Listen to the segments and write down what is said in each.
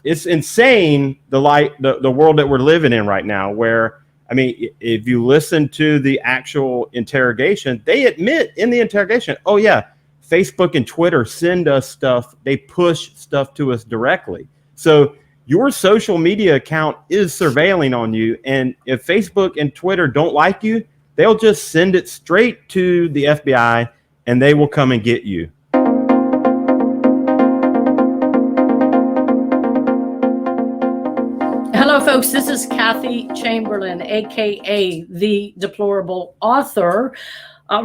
it's insane the world that we're living in right now, where, I mean, if you listen to the actual interrogation, they admit in the interrogation, oh yeah, Facebook and Twitter send us stuff. They push stuff to us directly. So your social media account is surveilling on you. And if Facebook and Twitter don't like you, they'll just send it straight to the FBI and they will come and get you. Hello, folks. This is Kathy Chamberlain, aka the Deplorable Author,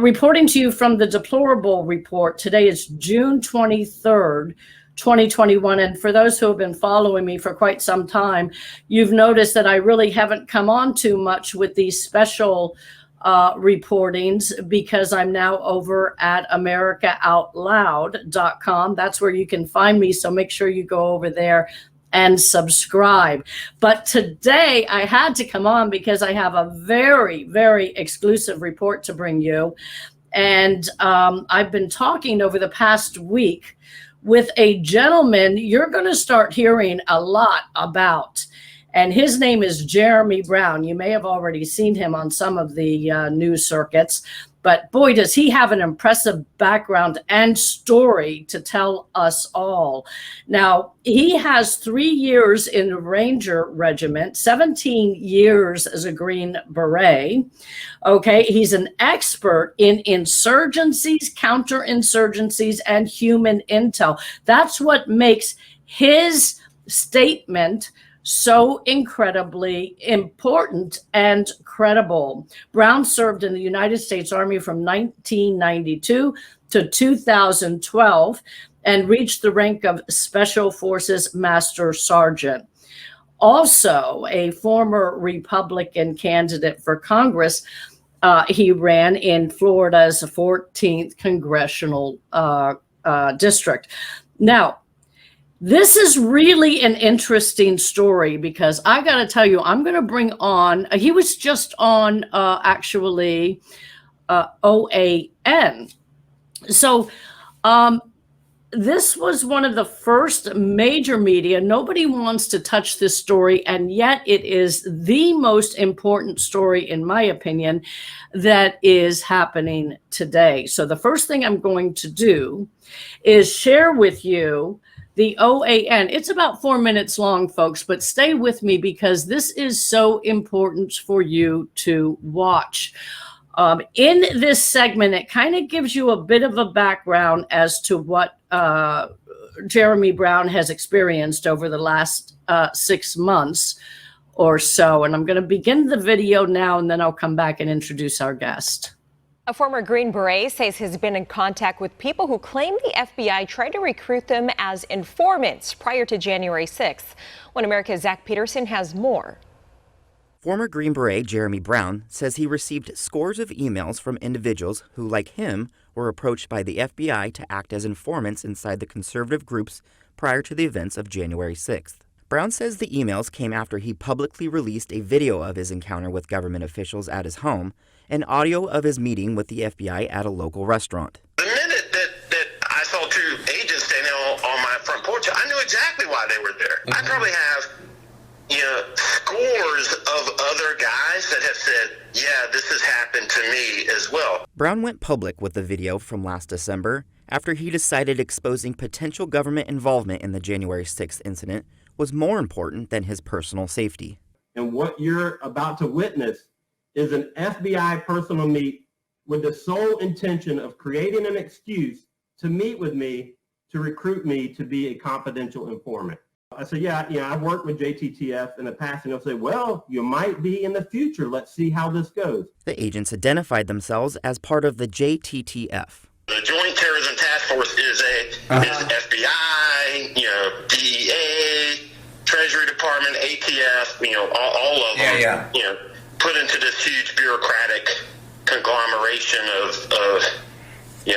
reporting to you from the Deplorable Report. Today is June 23rd, 2021. And for those who have been following me for quite some time, you've noticed that I really haven't come on too much with these special reportings, because I'm now over at AmericaOutloud.com. That's where you can find me. So make sure you go over there and subscribe. But today I had to come on because I have a very, very exclusive report to bring you. And I've been talking over the past week with a gentleman you're going to start hearing a lot about. And his name is Jeremy Brown. You may have already seen him on some of the news circuits. But boy, does he have an impressive background and story to tell us all. Now, he has 3 years in the Ranger Regiment, 17 years as a Green Beret. Okay, he's an expert in insurgencies, counter-insurgencies, and human intel. That's what makes his statement so incredibly important and credible. Brown served in the United States Army from 1992 to 2012 and reached the rank of Special Forces Master Sergeant. Also, a former Republican candidate for Congress, he ran in Florida's 14th Congressional District. Now, this is really an interesting story, because I got to tell you, I'm going to bring on, he was just on OAN. So this was one of the first major media. Nobody wants to touch this story, and yet it is the most important story, in my opinion, that is happening today. So the first thing I'm going to do is share with you the OAN. It's about 4 minutes long, folks, but stay with me because this is so important for you to watch. In this segment, it kind of gives you a bit of a background as to what Jeremy Brown has experienced over the last 6 months or so. And I'm going to begin the video now, and then I'll come back and introduce our guest. A former Green Beret says he's been in contact with people who claim the FBI tried to recruit them as informants prior to January 6th. One America's Zach Peterson has more. Former Green Beret Jeremy Brown says he received scores of emails from individuals who, like him, were approached by the FBI to act as informants inside the conservative groups prior to the events of January 6th. Brown says the emails came after he publicly released a video of his encounter with government officials at his home and audio of his meeting with the FBI at a local restaurant. The minute that I saw two agents standing on my front porch, I knew exactly why they were there. I probably have, scores of other guys that have said, yeah, this has happened to me as well. Brown went public with the video from last December after he decided exposing potential government involvement in the January 6th incident was more important than his personal safety. And what you're about to witness is an FBI personal meet with the sole intention of creating an excuse to meet with me, to recruit me to be a confidential informant. I said, yeah, I've worked with JTTF in the past, and they'll say, well, you might be in the future. Let's see how this goes. The agents identified themselves as part of the JTTF. The Joint Terrorism Task Force is FBI, DEA, Treasury Department, ATF, all of them, put into this huge bureaucratic conglomeration of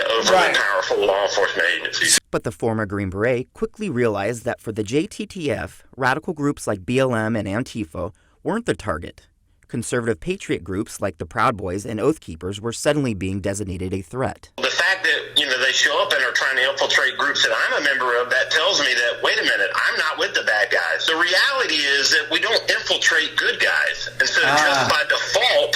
overly powerful law enforcement agencies. But the former Green Beret quickly realized that for the JTTF, radical groups like BLM and Antifa weren't the target. Conservative Patriot groups like the Proud Boys and Oath Keepers were suddenly being designated a threat. The fact that, they show up and are trying to infiltrate groups that I'm a member of, that tells me that, wait a minute, I'm not with the bad guys. infiltrate good guys. And so just by default,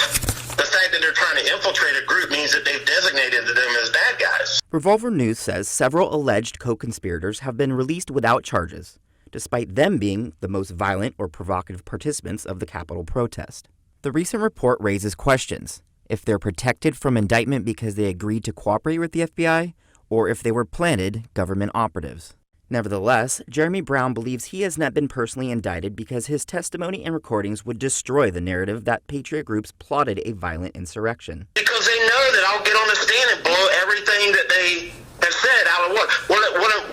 the fact that they're trying to infiltrate a group means that they've designated them as bad guys. Revolver News says several alleged co-conspirators have been released without charges, despite them being the most violent or provocative participants of the Capitol protest. The recent report raises questions if they're protected from indictment because they agreed to cooperate with the FBI, or if they were planted government operatives. Nevertheless, Jeremy Brown believes he has not been personally indicted because his testimony and recordings would destroy the narrative that Patriot groups plotted a violent insurrection. Because they know that I'll get on the stand and blow everything that they have said out of water.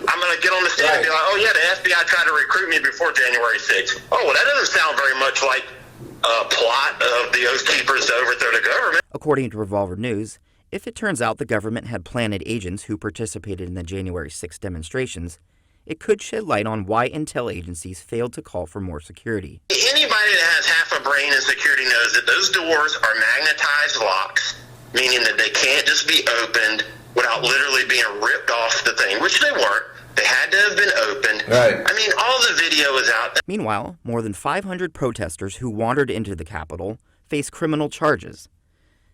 I'm going to get on the stand and be like, oh yeah, the FBI tried to recruit me before January 6th. Oh, well, that doesn't sound very much like a plot of the Oath Keepers to overthrow the government. According to Revolver News, if it turns out the government had planted agents who participated in the January 6th demonstrations, it could shed light on why intel agencies failed to call for more security. Anybody that has half a brain in security knows that those doors are magnetized locks, meaning that they can't just be opened without literally being ripped off the thing, which they weren't. They had to have been opened. Right. I mean, all the video is out there. Meanwhile, more than 500 protesters who wandered into the Capitol face criminal charges,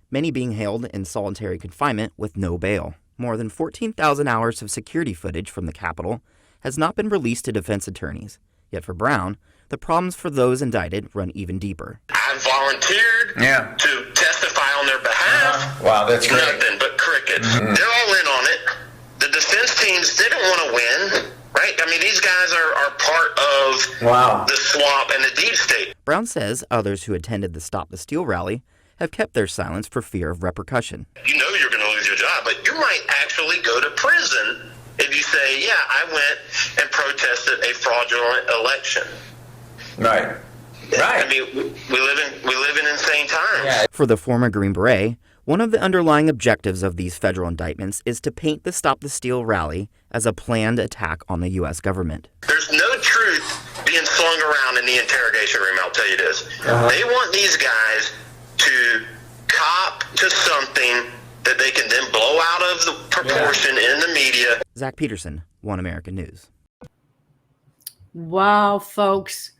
many being held in solitary confinement with no bail. More than 14,000 hours of security footage from the Capitol has not been released to defense attorneys. Yet for Brown, the problems for those indicted run even deeper. I volunteered to testify on their behalf. Wow, that's great. Nothing but crickets. They're all in on it. The defense teams didn't want to win, right? I mean, these guys are part of the swamp and the deep state. Brown says others who attended the Stop the Steal rally have kept their silence for fear of repercussion. You know you're going to lose your job, but you might actually go to prison if you say, yeah, I went and protested a fraudulent election. Right. Right. I mean, we live in insane times. Yeah. For the former Green Beret, one of the underlying objectives of these federal indictments is to paint the Stop the Steal rally as a planned attack on the U.S. government. There's no truth being slung around in the interrogation room, I'll tell you this. They want these guys to cop to something that they can then blow out of the proportion in the media. Zach Peterson, One American News. Wow, folks.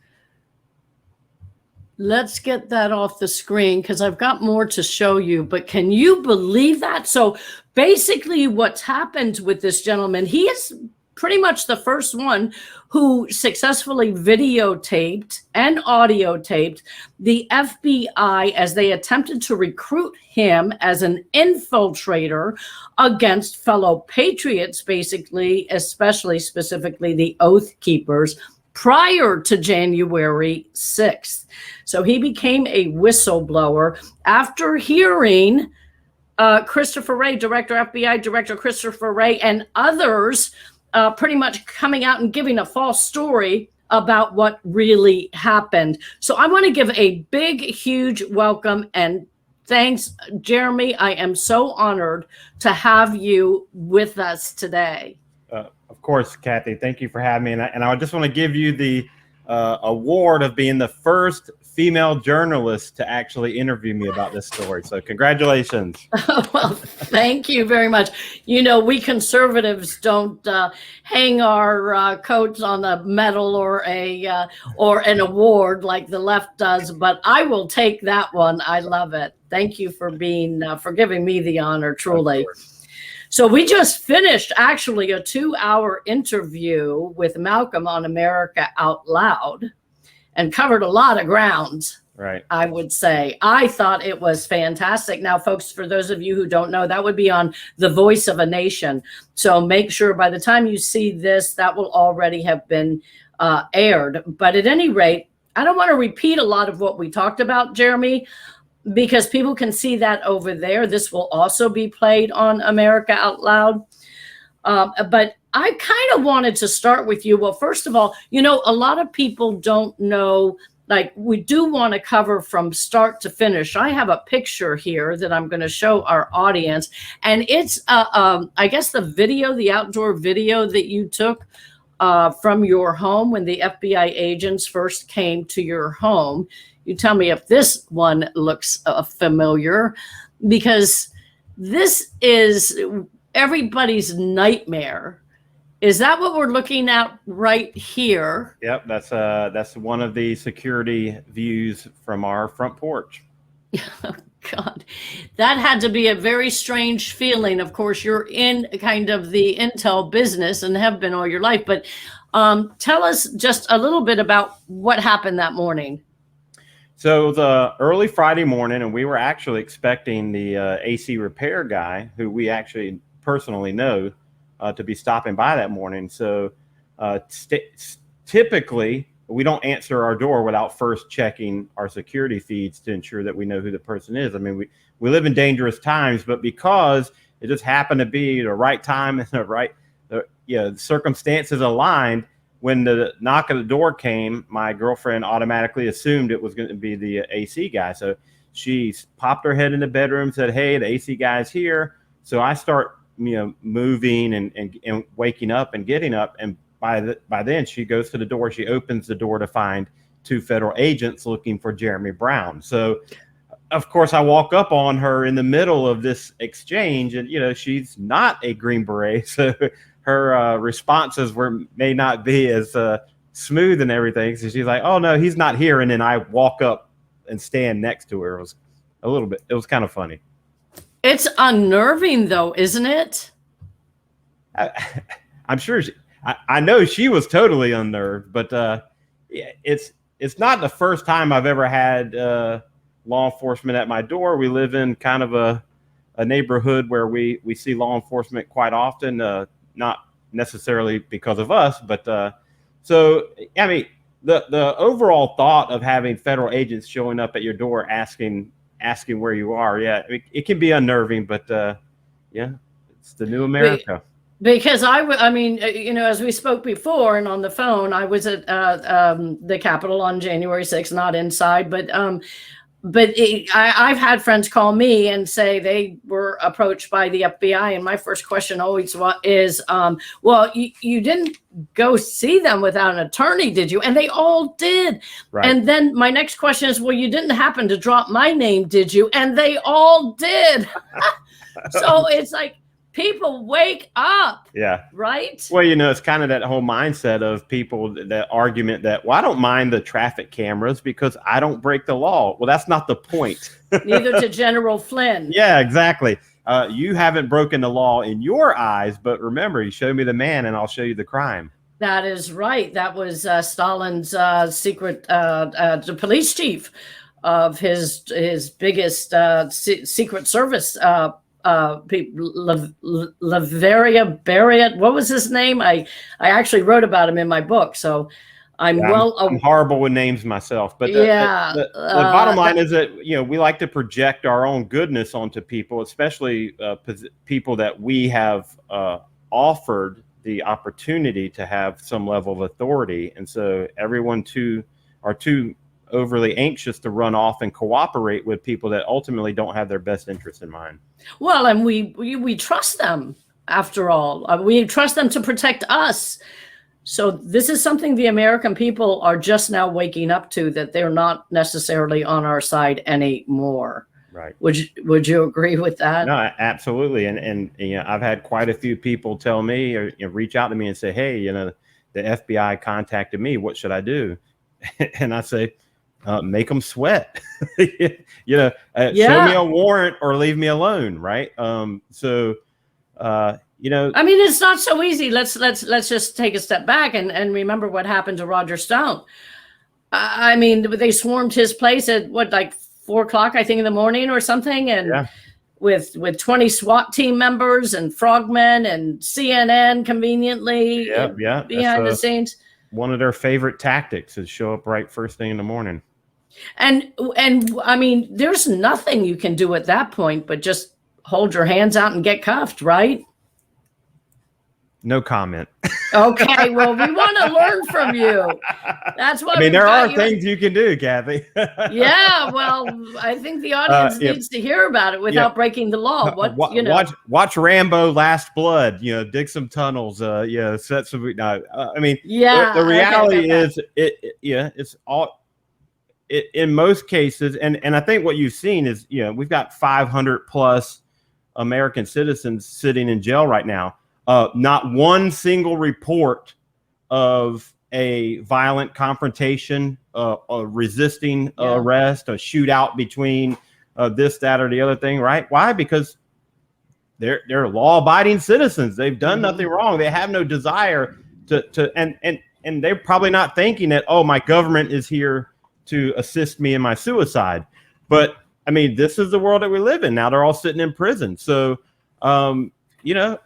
Let's get that off the screen because I've got more to show you. But can you believe that? So basically what's happened with this gentleman, he is pretty much the first one who successfully videotaped and audio taped the FBI as they attempted to recruit him as an infiltrator against fellow patriots, basically, especially specifically the Oath Keepers, prior to January 6th. So he became a whistleblower after hearing Christopher Wray, Director FBI Director Christopher Wray, and others pretty much coming out and giving a false story about what really happened. So I want to give a big, huge welcome and thanks, Jeremy. I am so honored to have you with us today. Of course, Kathy, thank you for having me. And I just want to give you the award of being the first female journalist to actually interview me about this story. So congratulations. Well, thank you very much. You know, we conservatives don't hang our coats on a medal or an award like the left does, but I will take that one. I love it. Thank you for for giving me the honor, truly. So we just finished actually a 2-hour interview with Malcolm on America Out Loud and covered a lot of ground, right? I would say. I thought it was fantastic. Now, folks, for those of you who don't know, that would be on The Voice of a Nation. So make sure by the time you see this, that will already have been aired. But at any rate, I don't want to repeat a lot of what we talked about, Jeremy, because people can see that over there. This will also be played on America Out Loud. But I kind of wanted to start with you. Well, first of all, you know, a lot of people don't know, like we do want to cover from start to finish. I have a picture here that I'm going to show our audience. And it's, I guess, the outdoor video that you took from your home when the FBI agents first came to your home. You tell me if this one looks familiar, because this is everybody's nightmare Is that what we're looking at right here? Yep, that's one of the security views from our front porch. Oh, God, that had to be a very strange feeling. Of course, you're in kind of the intel business and have been all your life, but tell us just a little bit about what happened that morning. So it was early Friday morning, and we were actually expecting the AC repair guy, who we actually personally know, to be stopping by that morning. So typically, we don't answer our door without first checking our security feeds to ensure that we know who the person is. I mean, we live in dangerous times, but because it just happened to be the right time and the circumstances aligned, when the knock at the door came, my girlfriend automatically assumed it was going to be the AC guy. So she popped her head in the bedroom, said, "Hey, the AC guy's here." So I start, moving and waking up and getting up, and by then she goes to the door. She opens the door to find 2 federal agents looking for Jeremy Brown. So, of course, I walk up on her in the middle of this exchange, and she's not a Green Beret, so her responses may not be as smooth and everything. So she's like, "Oh no, he's not here," and then I walk up and stand next to her. It was it was kind of funny. It's unnerving, though, isn't it? I'm sure. I know she was totally unnerved, but it's not the first time I've ever had law enforcement at my door. We live in kind of a neighborhood where we see law enforcement quite often, not necessarily because of us, but so I mean the overall thought of having federal agents showing up at your door asking where you are, it can be unnerving, but it's the new America. Because I mean, as we spoke before and on the phone, I was at the Capitol on January 6th, not inside, but I've had friends call me and say they were approached by the FBI, and my first question always is, well, you didn't go see them without an attorney, did you? And they all did. Right. And then my next question is, well, you didn't happen to drop my name, did you? And they all did. So it's like, people wake up. Yeah. Right. Well, it's kind of that whole mindset of people, that argument that, well, I don't mind the traffic cameras because I don't break the law. Well, that's not the point. Neither to General Flynn. Yeah, exactly. You haven't broken the law in your eyes, but remember, you show me the man and I'll show you the crime. That is right. That was Stalin's secret police chief of his biggest Secret Service Lavaria Barriott. What was his name? I actually wrote about him in my book, so I'm horrible with names myself. But the bottom line is that we like to project our own goodness onto people, especially people that we have offered the opportunity to have some level of authority, and so everyone are too overly anxious to run off and cooperate with people that ultimately don't have their best interest in mind. Well, and we trust them, after all. We trust them to protect us. So this is something the American people are just now waking up to, that they're not necessarily on our side anymore. Right. Would you agree with that? No, absolutely. And I've had quite a few people tell me or reach out to me and say, "Hey, the FBI contacted me. What should I do?" And I say, make them sweat. Show me a warrant or leave me alone, right? I mean, it's not so easy. Let's just take a step back and remember what happened to Roger Stone. I mean, they swarmed his place at 4 o'clock, I think, in the morning or something, and with 20 SWAT team members and frogmen and CNN conveniently behind the scenes. One of their favorite tactics is show up right first thing in the morning. And I mean, there's nothing you can do at that point but just hold your hands out and get cuffed, right? No comment. Okay, well, we want to learn from you. That's what there are things you can do, Kathy. Yeah, well, I think the audience needs to hear about it without breaking the law. Watch Rambo: Last Blood. Dig some tunnels. Set some. I mean, the reality is, it's all. In most cases, and I think what you've seen is, we've got 500 plus American citizens sitting in jail right now. Not one single report of a violent confrontation, a resisting arrest, a shootout between this, that, or the other thing, right? Why? Because they're law-abiding citizens. They've done nothing wrong. They have no desire and they're probably not thinking that, oh, my government is here to assist me in my suicide. But I mean, this is the world that we live in now. They're all sitting in prison. So, you know,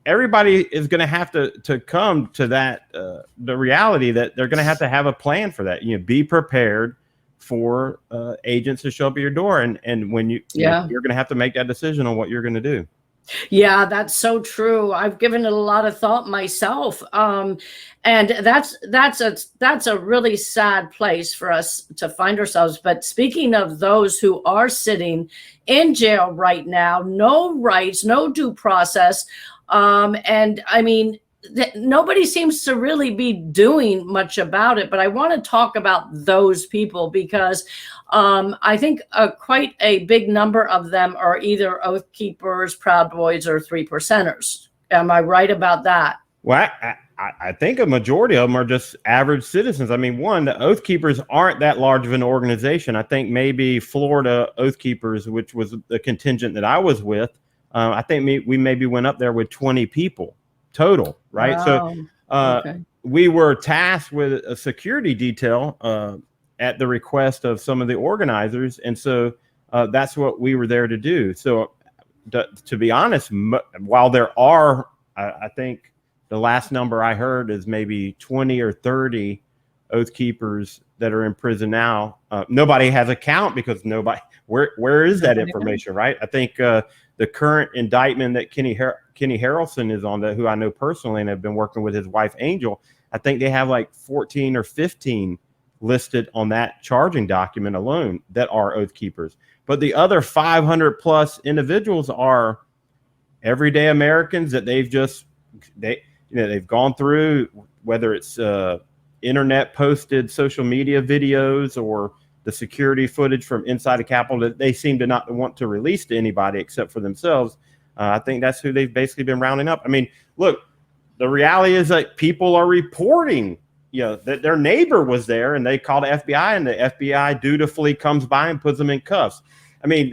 everybody is going to have to come to that, the reality that they're going to have a plan for that. You know, be prepared for agents to show up at your door. And when you're going to have to make that decision on what you're going to do. Yeah, that's so true. I've given it a lot of thought myself. And that's a really sad place for us to find ourselves. But speaking of those who are sitting in jail right now, no rights, no due process. And I mean, nobody seems to really be doing much about it. But I want to talk about those people because I think quite a big number of them are either Oath Keepers, Proud Boys, or 3%ers. Am I right about that? Well, I think a majority of them are just average citizens. I mean, one, the Oath Keepers aren't that large of an organization. I think maybe Florida Oath Keepers, which was the contingent that I was with, I think we maybe went up there with 20 people total, right? Wow. So we were tasked with a security detail at the request of some of the organizers. And so that's what we were there to do. So to be honest, while there are, I think the last number I heard is maybe 20 or 30 Oath Keepers that are in prison now. Nobody has a count because where is that information, right? I think the current indictment that Kenny Harrelson is on, who I know personally and have been working with his wife, Angel, I think they have like 14 or 15 listed on that charging document alone that are Oath Keepers. But the other 500 plus individuals are everyday Americans that they've gone through, whether it's internet posted social media videos or the security footage from inside the Capitol that they seem to not want to release to anybody except for themselves. I think that's who they've basically been rounding up. I mean, look, the reality is that people are reporting, that their neighbor was there and they called the FBI and the FBI dutifully comes by and puts them in cuffs. I mean,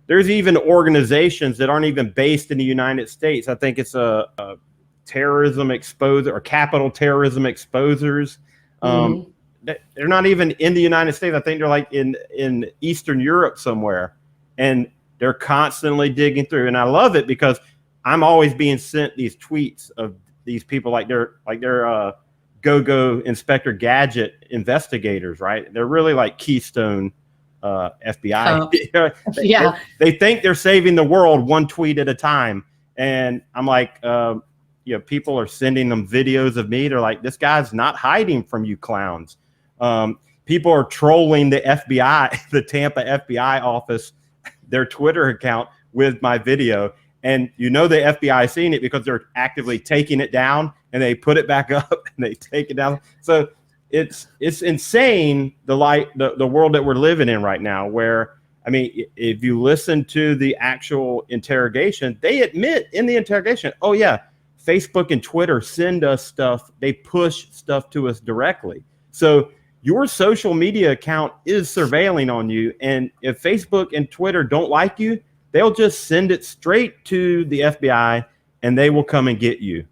there's even organizations that aren't even based in the United States. I think it's a terrorism exposer or capital terrorism exposers. They're not even in the United States. I think they're like in Eastern Europe somewhere, and they're constantly digging through. And I love it because I'm always being sent these tweets of these people like they're go-go Inspector Gadget investigators, right? They're really like Keystone FBI. They think they're saving the world one tweet at a time. And I'm like, people are sending them videos of me. They're like, this guy's not hiding from you clowns. People are trolling the FBI, the Tampa FBI office, their Twitter account with my video. And the FBI is seeing it because they're actively taking it down and they put it back up and they take it down. So it's insane, the world that we're living in right now, where, I mean, if you listen to the actual interrogation, they admit in the interrogation, oh yeah, Facebook and Twitter send us stuff. They push stuff to us directly. So your social media account is surveilling on you. And if Facebook and Twitter don't like you, they'll just send it straight to the FBI and they will come and get you.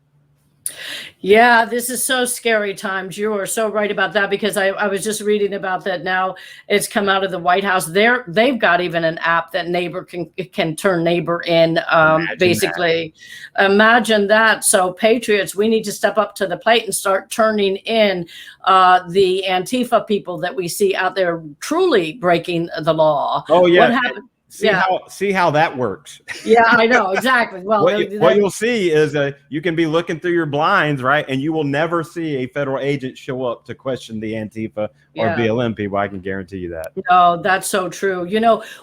Yeah, this is so scary times. You are so right about that, because I was just reading about that now. It's come out of the White House. They've got even an app that neighbor can turn neighbor in. Imagine that. So Patriots, we need to step up to the plate and start turning in the Antifa people that we see out there truly breaking the law. Oh yeah. What happened? See how that works. Yeah, I know. Exactly. Well, what you'll see is you can be looking through your blinds, right? And you will never see a federal agent show up to question the Antifa or BLM people. I can guarantee you that. No, that's so true.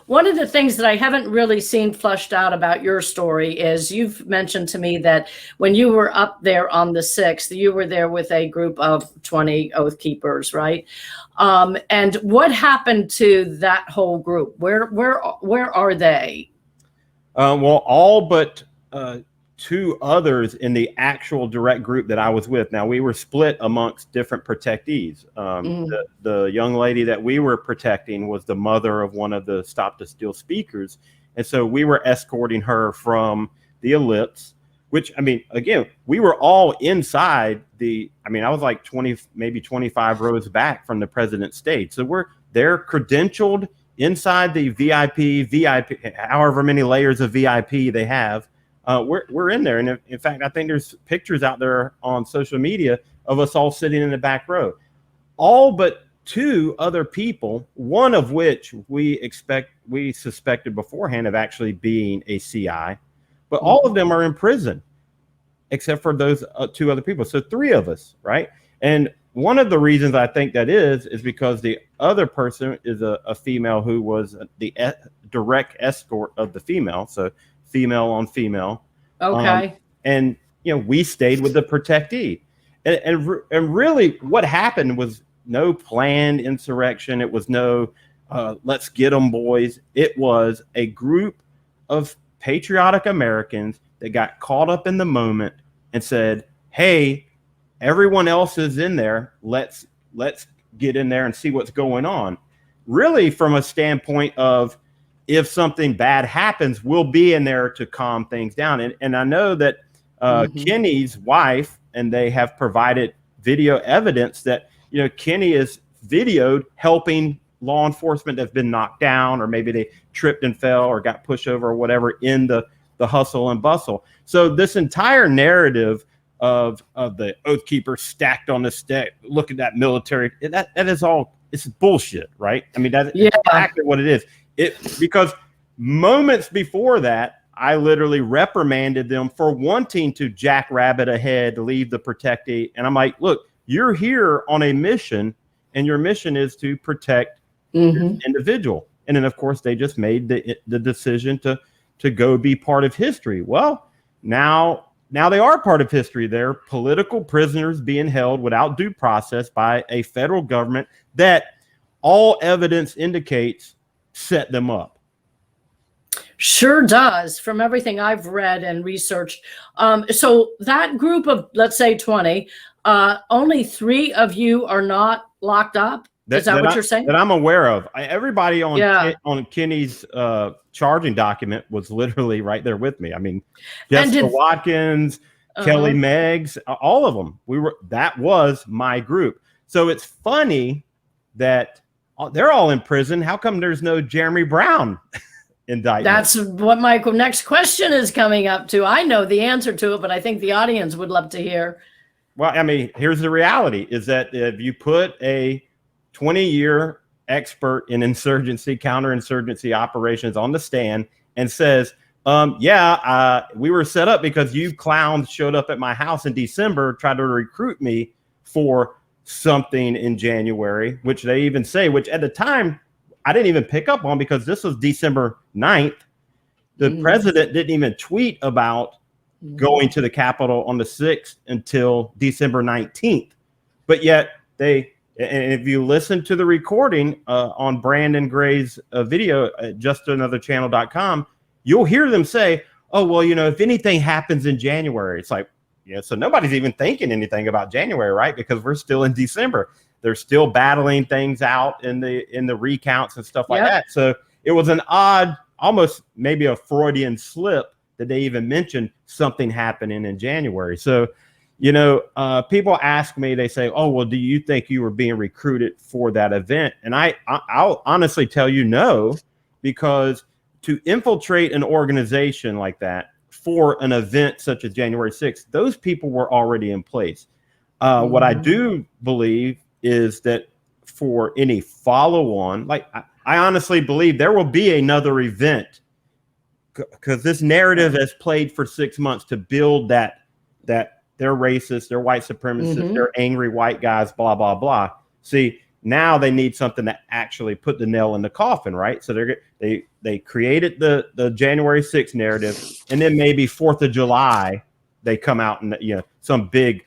One of the things that I haven't really seen flushed out about your story is you've mentioned to me that when you were up there on the 6th, you were there with a group of 20 Oath Keepers, right? And what happened to that whole group? Where are they? Well, all but two others in the actual direct group that I was with. Now, we were split amongst different protectees. The young lady that we were protecting was the mother of one of the Stop the Steal speakers. And so we were escorting her from the ellipse, which, I mean, again, we were all inside I was like 20, maybe 25 rows back from the president's stage. So they're credentialed inside the VIP, however many layers of VIP they have. We're in there. And in fact, I think there's pictures out there on social media of us all sitting in the back row. All but two other people, one of which we suspected beforehand of actually being a CI, but all of them are in prison, except for those two other people. So three of us, right? And one of the reasons I think that is because the other person is a female who was the direct escort of the female. So female on female. Okay. And, we stayed with the protectee. And really what happened was no planned insurrection. It was no, let's get them, boys. It was a group of patriotic Americans that got caught up in the moment and said, hey, everyone else is in there. Let's get in there and see what's going on. Really from a standpoint of, if something bad happens, we'll be in there to calm things down. And I know that Kenny's wife, and they have provided video evidence that, Kenny is videoed helping law enforcement that's been knocked down, or maybe they tripped and fell or got pushed over or whatever in the hustle and bustle. So this entire narrative of the Oath Keeper stacked on the stack, look at that military, that is all, it's bullshit, right? I mean, that's exactly what it is. Because moments before that, I literally reprimanded them for wanting to jackrabbit ahead, leave the protectee. And I'm like, look, you're here on a mission, and your mission is to protect this individual. And then, of course, they just made the decision to go be part of history. Well, now they are part of history. They're political prisoners being held without due process by a federal government that all evidence indicates set them up. Sure does, from everything I've read and researched. So that group of, let's say 20, only 3 of you are not locked up? Is that what you're saying? That I'm aware of. Everybody on Kenny's charging document was literally right there with me. I mean, Jessica Watkins, Kelly Meggs, all of them. That was my group. So it's funny that they're all in prison. How come there's no Jeremy Brown indictment? That's what my next question is coming up to. I know the answer to it, but I think the audience would love to hear. Well, I mean, here's the reality is that if you put a 20-year expert in insurgency, counter-insurgency operations on the stand and says, we were set up because you clowns showed up at my house in December, tried to recruit me for something in January, which they even say, which at the time I didn't even pick up on because this was December 9th. The president didn't even tweet about going to the Capitol on the 6th until December 19th. But yet and if you listen to the recording on Brandon Gray's video at justanotherchannel.com, you'll hear them say, oh, well, if anything happens in January, it's like, so nobody's even thinking anything about January, right? Because we're still in December. They're still battling things out in the recounts and stuff like that. So it was an odd, almost maybe a Freudian slip that they even mentioned something happening in January. So, people ask me, they say, oh, well, do you think you were being recruited for that event? And I'll honestly tell you no, because to infiltrate an organization like that for an event such as January 6th, those people were already in place. What I do believe is that for any follow-on, like I honestly believe there will be another event, because this narrative has played for 6 months to build that they're racist, they're white supremacists, they're angry white guys, blah, blah, blah. See, now they need something to actually put the nail in the coffin, right? So they created the January 6th narrative, and then maybe 4th of July, they come out and, some big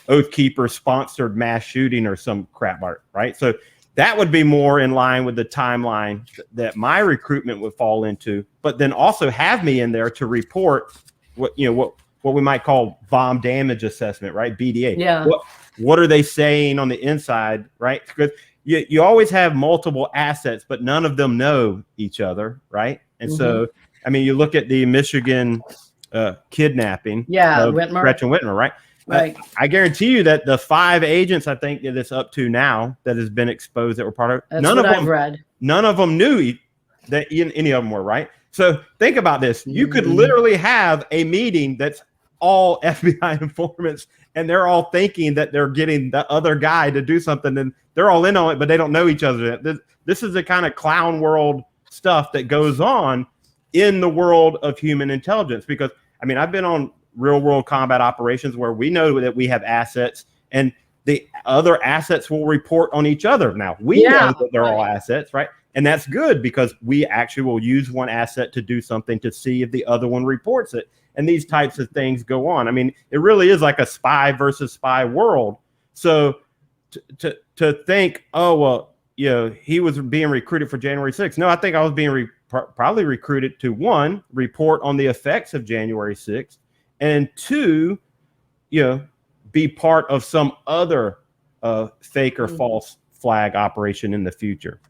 Oath Keeper sponsored mass shooting or some crap, right? So that would be more in line with the timeline that my recruitment would fall into, but then also have me in there to report what we might call bomb damage assessment, right? BDA. Yeah. What are they saying on the inside, right? Because you always have multiple assets, but none of them know each other, right? And so, I mean, you look at the Michigan kidnapping of Whitmer. Gretchen Whitmer, right? Right. I guarantee you that the 5 agents I think that it's up to now that has been exposed that were part of That's what I've read. None of them knew that any of them were, right? So think about this. You could literally have a meeting that's all FBI informants, and they're all thinking that they're getting the other guy to do something, and they're all in on it, but they don't know each other. This is the kind of clown world stuff that goes on in the world of human intelligence. Because, I mean, I've been on real world combat operations where we know that we have assets, and the other assets will report on each other. Now, we know that they're all assets, right? And that's good because we actually will use one asset to do something to see if the other one reports it. And these types of things go on. I mean, it really is like a spy versus spy world. So to think, oh, well, he was being recruited for January 6th. No, I think I was being probably recruited to, 1, report on the effects of January 6th, and 2, be part of some other fake or false flag operation in the future.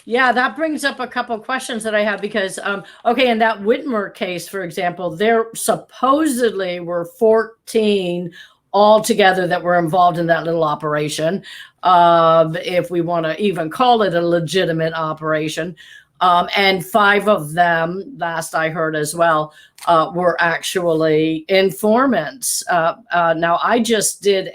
Yeah, that brings up a couple of questions that I have because, in that Whitmer case, for example, there supposedly were 14 altogether that were involved in that little operation, if we want to even call it a legitimate operation. And 5 of them, last I heard as well, were actually informants. Now, I just did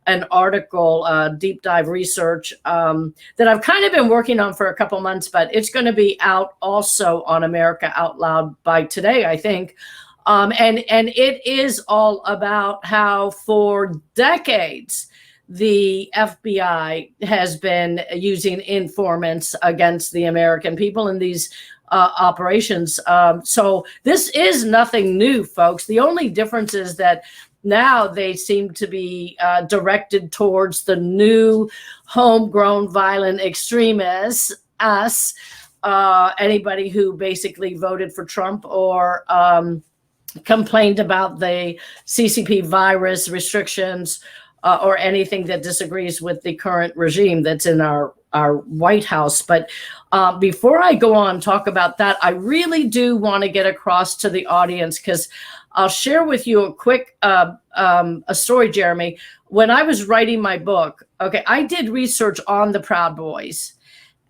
an article, deep dive research that I've kind of been working on for a couple months, but it's going to be out also on America Out Loud by today, I think. And it is all about how for decades, the FBI has been using informants against the American people in these operations. So this is nothing new, folks. The only difference is that now they seem to be directed towards the new homegrown violent extremists, us, anybody who basically voted for Trump or complained about the CCP virus restrictions or anything that disagrees with the current regime that's in our White House. But before I go on talk about that, I really do want to get across to the audience because I'll share with you a quick a story, Jeremy. When I was writing my book, I did research on the Proud Boys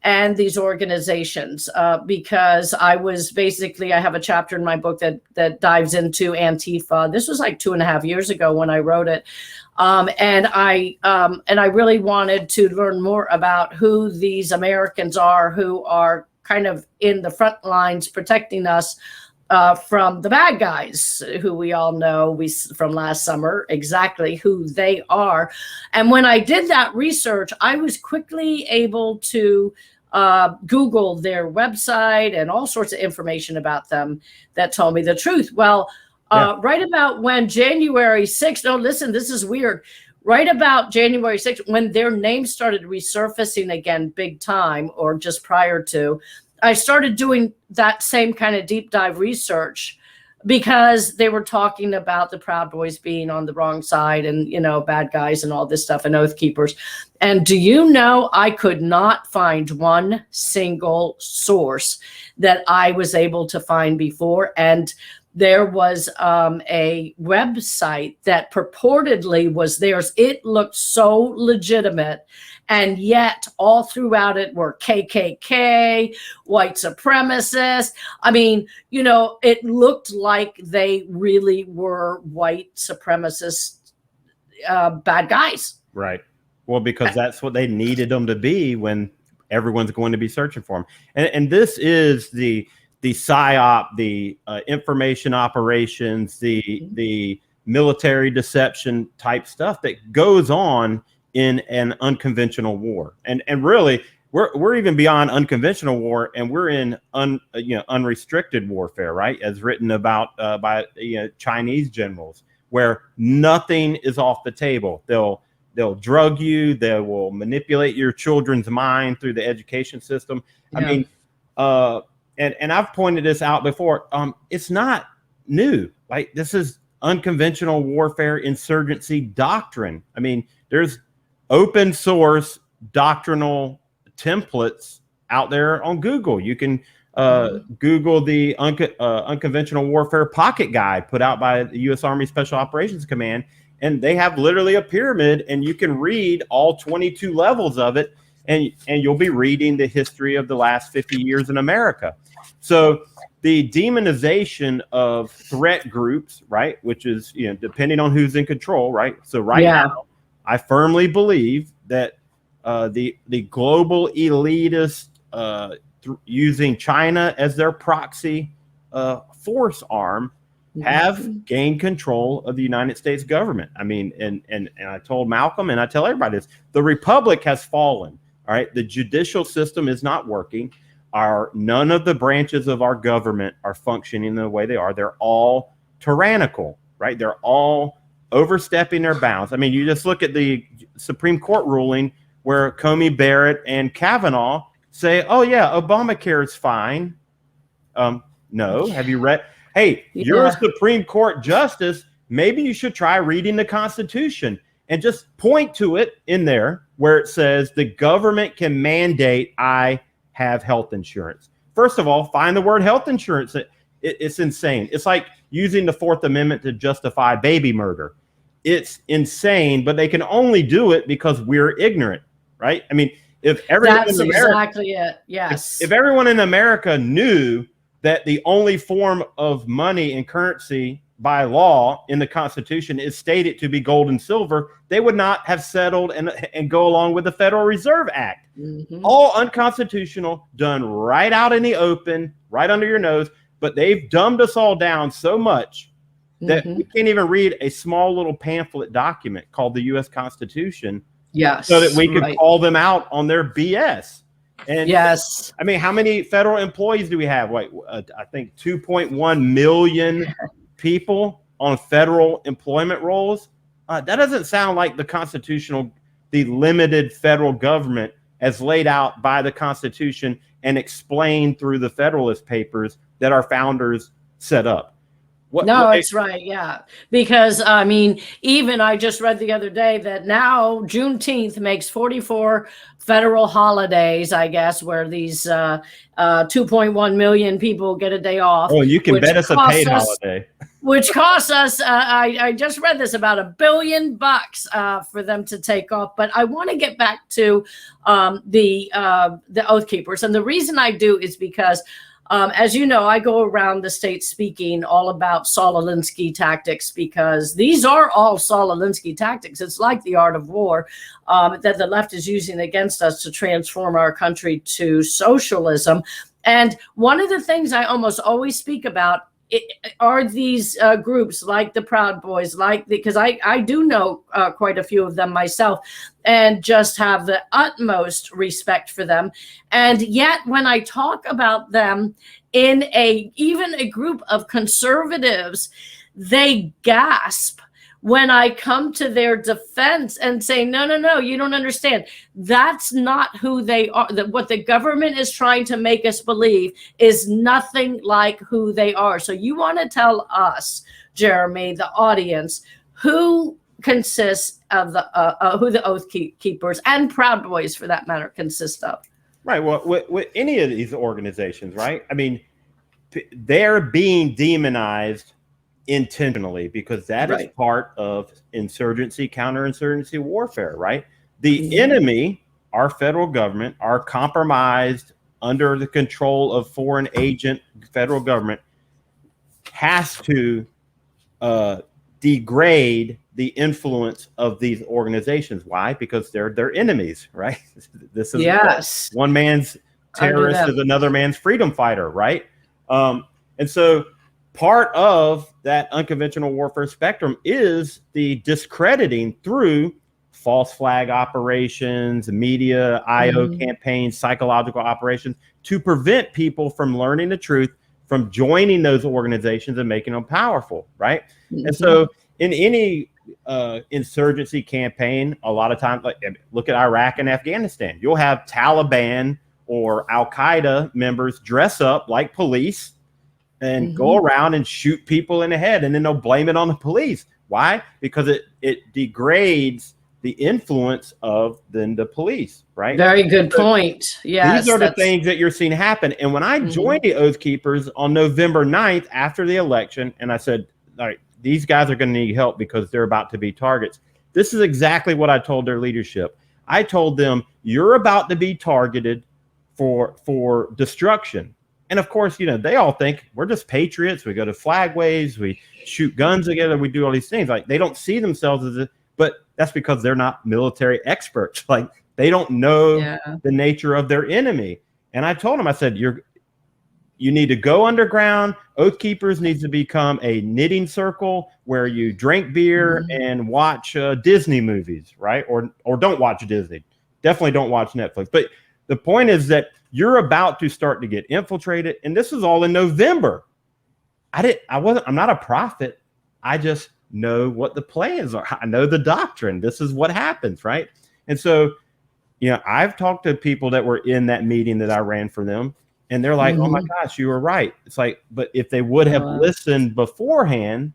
and these organizations because I have a chapter in my book that dives into Antifa. This was like 2.5 years ago when I wrote it. And I really wanted to learn more about who these Americans are who are kind of in the front lines protecting us from the bad guys who we all know from last summer, exactly who they are. And when I did that research, I was quickly able to Google their website and all sorts of information about them that told me the truth. Well, right about when January 6th, no, listen, this is weird. Right about January 6th, when their names started resurfacing again big time or just prior to, I started doing that same kind of deep dive research because they were talking about the Proud Boys being on the wrong side and, bad guys and all this stuff and Oath Keepers. And do you know, I could not find one single source that I was able to find before. And there was a website that purportedly was theirs. It looked so legitimate. And yet all throughout it were KKK, white supremacists. I mean, it looked like they really were white supremacist bad guys. Right. Well, because that's what they needed them to be when everyone's going to be searching for them. And this is the PSYOP, the information operations, the military deception type stuff that goes on in an unconventional war. And really, we're even beyond unconventional war, and we're in unrestricted warfare, right? As written about by Chinese generals, where nothing is off the table. They'll drug you. They will manipulate your children's mind through the education system. Yeah. I mean, and I've pointed this out before. It's not new. Like, this is unconventional warfare insurgency doctrine. I mean, there's open source doctrinal templates out there on Google. You can Google the unconventional warfare pocket guide put out by the U.S. Army Special Operations Command, and they have literally a pyramid, and you can read all 22 levels of it, and you'll be reading the history of the last 50 years in America. So the demonization of threat groups, right, which is, you know, depending on who's in control, right? So now, I firmly believe that the global elitists using China as their proxy force arm have gained control of the United States government. I mean, and I told Malcolm, and I tell everybody this: the republic has fallen. All right, the judicial system is not working. None of the branches of our government are functioning the way they are. They're all tyrannical, right? They're all overstepping their bounds. I mean, you just look at the Supreme Court ruling where Comey Barrett and Kavanaugh say, "Oh yeah, Obamacare is fine." No, have you read? Hey, you're a Supreme Court justice. Maybe you should try reading the Constitution and just point to it in there where it says the government can mandate I have health insurance. First of all, find the word health insurance. It's insane. It's like using the Fourth Amendment to justify baby murder. It's insane, but they can only do it because we're ignorant, right? I mean, if everyone That's in America, exactly it. Yes. If everyone in America knew that the only form of money and currency by law in the Constitution is stated to be gold and silver, they would not have settled and go along with the Federal Reserve Act. All unconstitutional, done right out in the open, right under your nose. But they've dumbed us all down so much that we can't even read a small little pamphlet document called the U.S. Constitution. Yes. So that we could call them out on their BS. And I mean, how many federal employees do we have? Like, I think 2.1 million people on federal employment rolls. That doesn't sound like the limited federal government as laid out by the Constitution and explained through the Federalist Papers that our founders set up. It's right. Yeah. Because I mean, even I just read the other day that now Juneteenth makes 44 federal holidays, I guess, where these 2.1 million people get a day off. Oh, you can bet us a paid holiday. Which costs us, I just read this, about $1 billion for them to take off. But I want to get back to the Oath Keepers. And the reason I do is because as you know, I go around the state speaking all about Saul Alinsky tactics, because these are all Saul Alinsky tactics. It's like the art of war that the left is using against us to transform our country to socialism. And one of the things I almost always speak about are these groups like the Proud Boys, because I do know quite a few of them myself, and just have the utmost respect for them. And yet when I talk about them in even a group of conservatives, they gasp when I come to their defense and say, no, you don't understand. That's not who they are. What the government is trying to make us believe is nothing like who they are. So you want to tell us, Jeremy, the audience, who consists of who the Oath Keepers and Proud Boys, for that matter, consist of? Right. Well, with any of these organizations, right? I mean, they're being demonized intentionally, because that is part of insurgency, counterinsurgency warfare, right? The enemy, our federal government, our compromised under the control of foreign agent federal government, has to degrade the influence of these organizations. Why? Because they're their enemies, right? This is one man's terrorist is another man's freedom fighter, right? And so part of that unconventional warfare spectrum is the discrediting through false flag operations, media, IO campaigns, psychological operations, to prevent people from learning the truth, from joining those organizations and making them powerful, right? And so in any insurgency campaign, a lot of times, like look at Iraq and Afghanistan, you'll have Taliban or Al-Qaeda members dress up like police and go around and shoot people in the head, and then they'll blame it on the police. Why? Because it degrades the influence of then the police, right? Very good point. Yes, these are the things that you're seeing happen. And when I joined the Oath Keepers on November 9th after the election, and I said, all right, these guys are going to need help because they're about to be targets. This is exactly what I told their leadership. I told them, you're about to be targeted for destruction. And of course, you know, they all think we're just patriots. We go to flag waves, we shoot guns together, we do all these things. Like, they don't see themselves as but that's because they're not military experts. Like, they don't know the nature of their enemy. And I told them, I said, you need to go underground. Oath Keepers needs to become a knitting circle where you drink beer and watch Disney movies, right? Or don't watch Disney. Definitely don't watch Netflix. But the point is that you're about to start to get infiltrated. And this is all in November. I'm not a prophet. I just know what the plans are. I know the doctrine. This is what happens, right? And so, you know, I've talked to people that were in that meeting that I ran for them, and they're like, oh my gosh, you were right. It's like, but if they would have listened beforehand,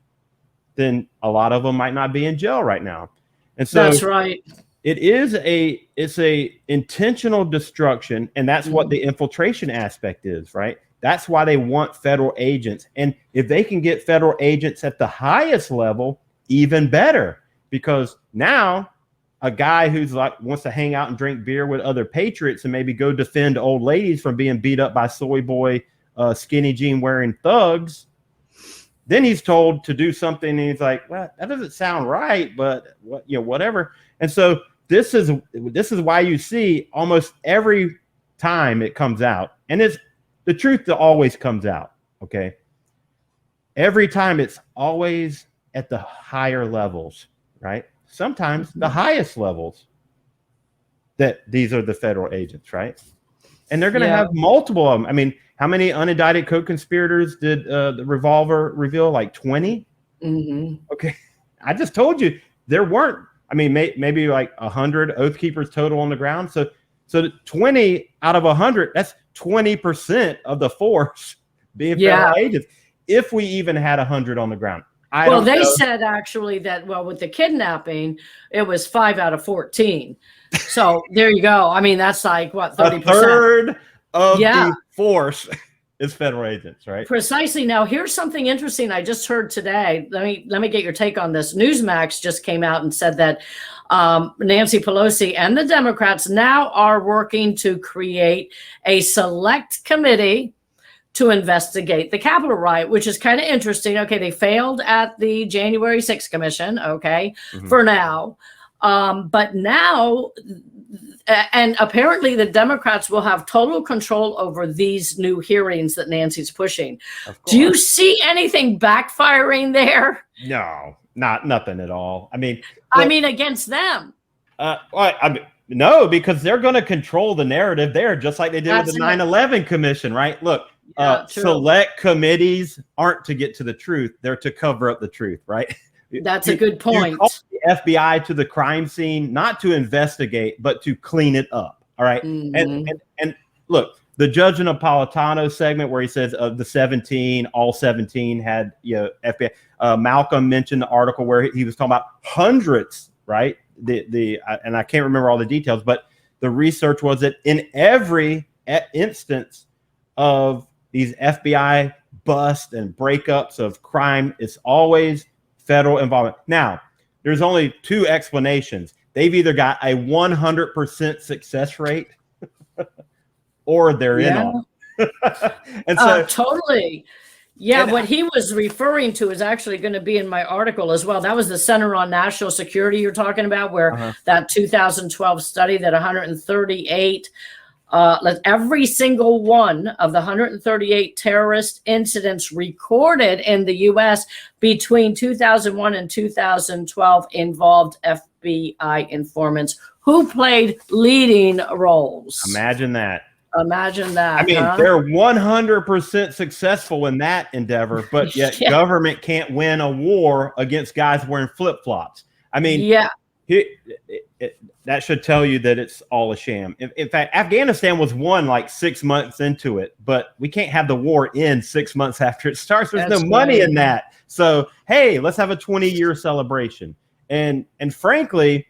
then a lot of them might not be in jail right now. And so that's right. It's a intentional destruction, and that's what the infiltration aspect is, right? That's why they want federal agents. And if they can get federal agents at the highest level, even better, because now a guy who's like wants to hang out and drink beer with other patriots and maybe go defend old ladies from being beat up by soy boy, skinny jean wearing thugs, then he's told to do something, and he's like, well, that doesn't sound right, but whatever. And so this is why you see almost every time it comes out, and it's the truth that always comes out. Okay. Every time it's always at the higher levels, right? Sometimes the highest levels that these are the federal agents, right? And they're going to have multiple of them. I mean, how many unindicted co-conspirators did the Revolver reveal? Like 20? Okay. I just told you there weren't, I mean, maybe like 100 Oath Keepers total on the ground. So 20 out of 100, that's 20% of the force being federal agents. If we even had 100 on the ground. They said actually that, with the kidnapping, it was 5 out of 14. So there you go. I mean, that's like what, 30%? A third of the force is federal agents, right? Precisely. Now, here's something interesting I just heard today. Let me get your take on this. Newsmax just came out and said that Nancy Pelosi and the Democrats now are working to create a select committee to investigate the Capitol riot, which is kind of interesting. Okay, they failed at the January 6th commission, for now. But now, and apparently the Democrats will have total control over these new hearings that Nancy's pushing. Do you see anything backfiring there? No, nothing at all. I mean, against them. No, because they're going to control the narrative there, just like they did with the 9/11 commission, right? Look, select committees aren't to get to the truth; they're to cover up the truth, right? That's a good point. You call the FBI to the crime scene, not to investigate, but to clean it up. All right. And look, the Judge Napolitano segment where he says of the 17, all 17 had FBI. Malcolm mentioned the article where he was talking about hundreds, right? And I can't remember all the details, but the research was that in every instance of these FBI busts and breakups of crime, it's always federal involvement. Now, there's only two explanations. They've either got a 100% success rate or they're in on it. And so totally. Yeah, what he was referring to is actually going to be in my article as well. That was the Center on National Security you're talking about, where that 2012 study that 138 every single one of the 138 terrorist incidents recorded in the U.S. between 2001 and 2012 involved FBI informants who played leading roles. Imagine that. I mean, they're 100% successful in that endeavor, but yet government can't win a war against guys wearing flip-flops. I mean, that should tell you that it's all a sham. In fact, Afghanistan was won like 6 months into it, but we can't have the war end 6 months after it starts. There's no money in that. So, hey, let's have a 20-year celebration. And frankly,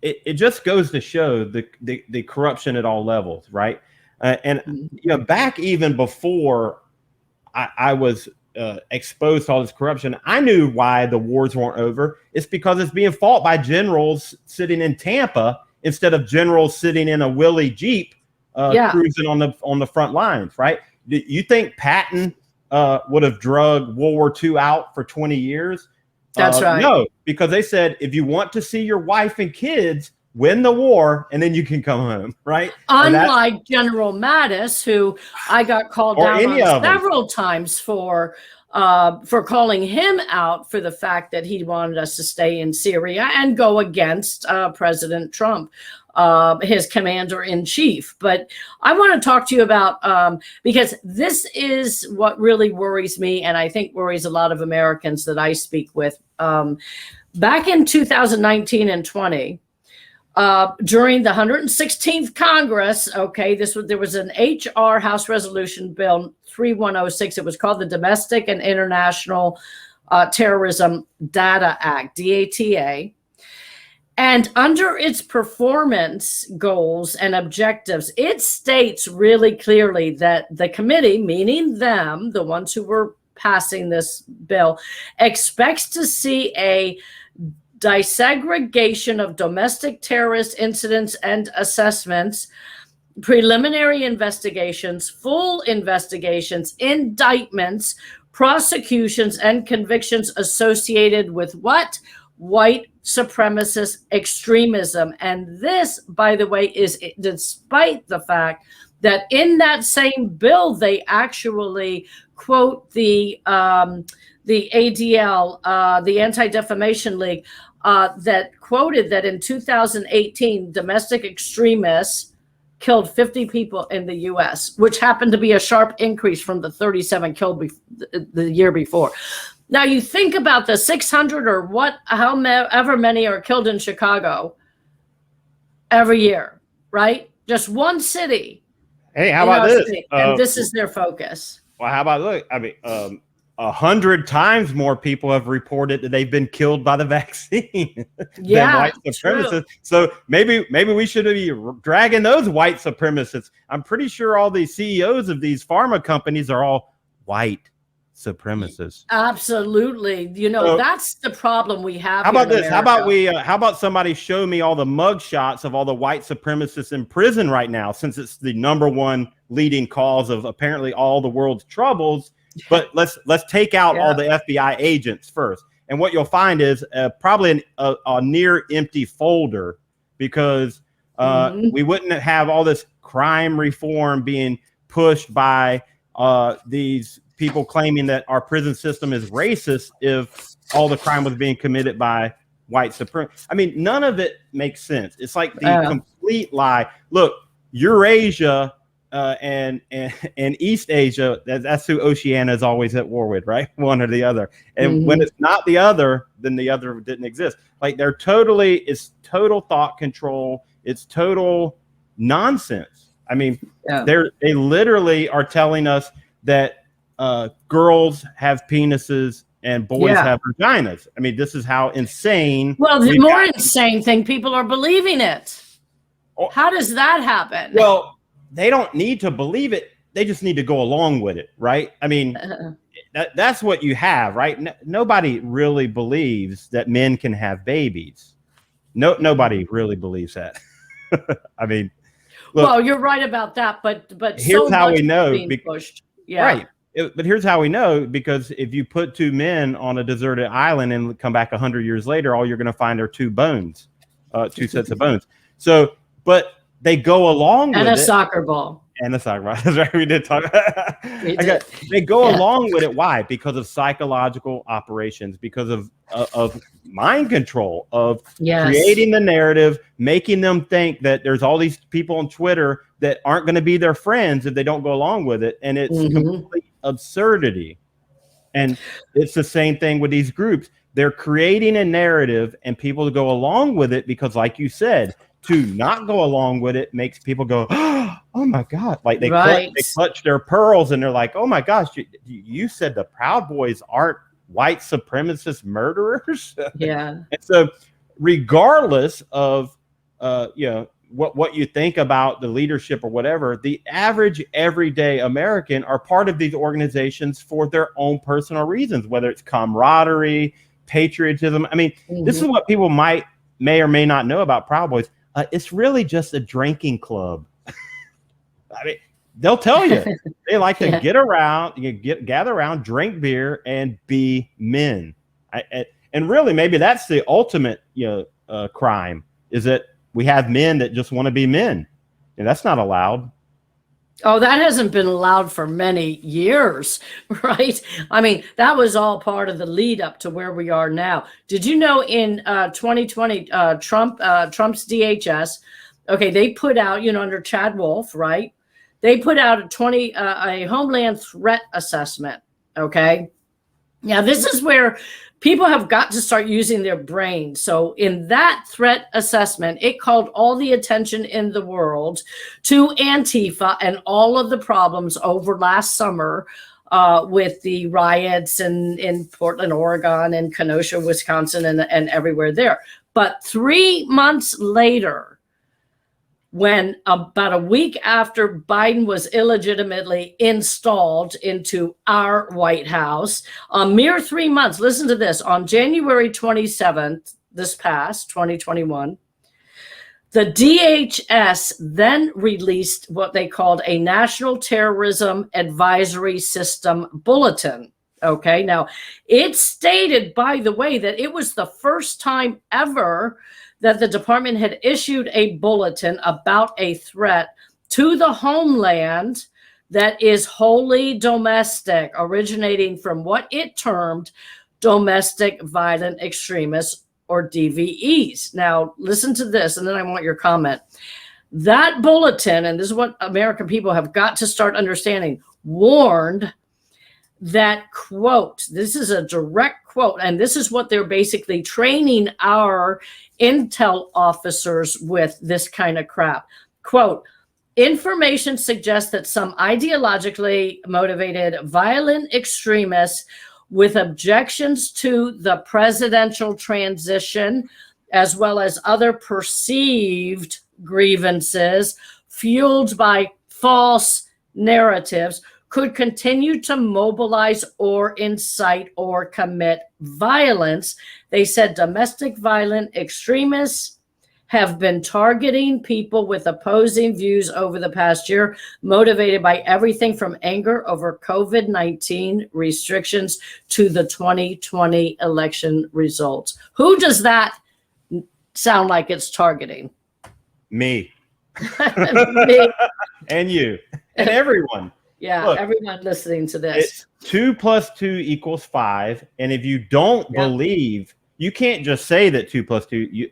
it just goes to show the corruption at all levels, right? Back even before I was exposed to all this corruption, I knew why the wars weren't over. It's because it's being fought by generals sitting in Tampa instead of generals sitting in a Willie Jeep cruising on the front lines, right? You think Patton would have drug World War II out for 20 years? That's right. No, because they said, if you want to see your wife and kids, win the war, and then you can come home, right? Unlike General Mattis, who I got called down on several times for calling him out for the fact that he wanted us to stay in Syria and go against President Trump, his commander-in-chief. But I want to talk to you about, because this is what really worries me, and I think worries a lot of Americans that I speak with. Back in 2019 and 20, during the 116th Congress, there was an HR House Resolution Bill 3106. It was called the Domestic and International Terrorism Data Act, DATA. And under its performance goals and objectives, it states really clearly that the committee, meaning them, the ones who were passing this bill, expects to see a disaggregation of domestic terrorist incidents and assessments, preliminary investigations, full investigations, indictments, prosecutions, and convictions associated with what? White supremacist extremism. And this, by the way, is despite the fact that in that same bill, they actually quote the ADL, the Anti-Defamation League, that quoted that in 2018, domestic extremists killed 50 people in the U.S., which happened to be a sharp increase from the 37 killed the year before. Now, you think about the 600 or however many are killed in Chicago every year, right? Just one city. Hey, how about this? And this is their focus. Well, how about, look, I mean, 100 times more people have reported that they've been killed by the vaccine than white supremacists. True. So maybe we should be dragging those white supremacists. I'm pretty sure all the CEOs of these pharma companies are all white supremacists. Absolutely. That's the problem we have. How about this? How about somebody show me all the mug shots of all the white supremacists in prison right now, since it's the #1 leading cause of apparently all the world's troubles. But let's take out all the FBI agents first. And what you'll find is probably a near empty folder, because we wouldn't have all this crime reform being pushed by these people claiming that our prison system is racist if all the crime was being committed by white supremacists. I mean, none of it makes sense. It's like the complete lie. Look, Eurasia and East Asia, that's who Oceania is always at war with, right? One or the other. And when it's not the other, then the other didn't exist. Like it's total thought control. It's total nonsense. I mean, they literally are telling us that girls have penises and boys have vaginas. I mean, this is how insane. Well, the more insane thing, people are believing it. How does that happen? Well, they don't need to believe it. They just need to go along with it, right? I mean, that's what you have, right? Nobody really believes that men can have babies. Nobody really believes that. I mean, look, well, you're right about that, but here's how we know. Pushed. Right. But here's how we know, because if you put two men on a deserted island and come back 100 years later, all you're going to find are two bones, two sets of bones. So, but they go along with it. And a soccer ball. And a soccer ball. That's right. We did talk. They go along with it. Why? Because of psychological operations, because of mind control, of creating the narrative, making them think that there's all these people on Twitter that aren't going to be their friends if they don't go along with it. And it's complete absurdity. And it's the same thing with these groups. they're creating a narrative and people go along with it because, like you said, to not go along with it makes people go, oh my God. Like they clutch their pearls and they're like, oh my gosh, you said the Proud Boys aren't white supremacist murderers. Yeah. And so regardless of, what you think about the leadership or whatever, the average everyday American are part of these organizations for their own personal reasons, whether it's camaraderie, patriotism. I mean, this is what people may or may not know about Proud Boys. It's really just a drinking club. I mean, they'll tell you they like to get around, gather around, drink beer, and be men. And really, maybe that's the ultimate, crime, is that we have men that just want to be men, and that's not allowed. Oh, that hasn't been allowed for many years, right? I mean, that was all part of the lead up to where we are now. Did you know in 2020, Trump's DHS, okay, they put out, under Chad Wolf, right? They put out a Homeland Threat Assessment, okay? Now, this is where people have got to start using their brains. So in that threat assessment, it called all the attention in the world to Antifa and all of the problems over last summer with the riots in Portland, Oregon, and Kenosha, Wisconsin, and everywhere there. But 3 months later, when about a week after Biden was illegitimately installed into our White House, a mere 3 months, listen to this, on January 27th, this past 2021, the DHS then released what they called a National Terrorism Advisory System Bulletin. Okay, now it stated, by the way, that it was the first time ever that the department had issued a bulletin about a threat to the homeland that is wholly domestic, originating from what it termed domestic violent extremists, or DVEs. Now, listen to this, and then I want your comment. That bulletin, and this is what American people have got to start understanding, warned that, quote, this is a direct quote, and this is what they're basically training our intel officers with, this kind of crap. Quote, information suggests that some ideologically motivated violent extremists with objections to the presidential transition, as well as other perceived grievances fueled by false narratives, could continue to mobilize or incite or commit violence. They said domestic violent extremists have been targeting people with opposing views over the past year, motivated by everything from anger over COVID-19 restrictions to the 2020 election results. Who does that sound like it's targeting? Me. Me. And you. And everyone. Yeah, look, everyone listening to this. 2 + 2 = 5. And if you don't believe, you can't just say that 2 + 2.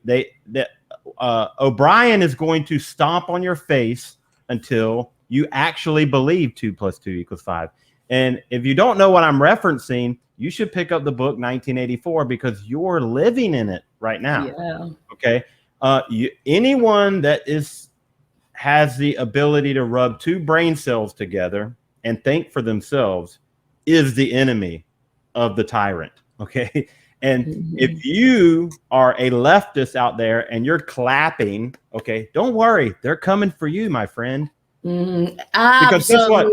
O'Brien is going to stomp on your face until you actually believe 2 + 2 = 5. And if you don't know what I'm referencing, you should pick up the book 1984, because you're living in it right now. Yeah. Okay. Anyone that has the ability to rub two brain cells together and think for themselves is the enemy of the tyrant. Okay. And if you are a leftist out there and you're clapping, okay, don't worry. They're coming for you, my friend. Absolutely. Because guess what?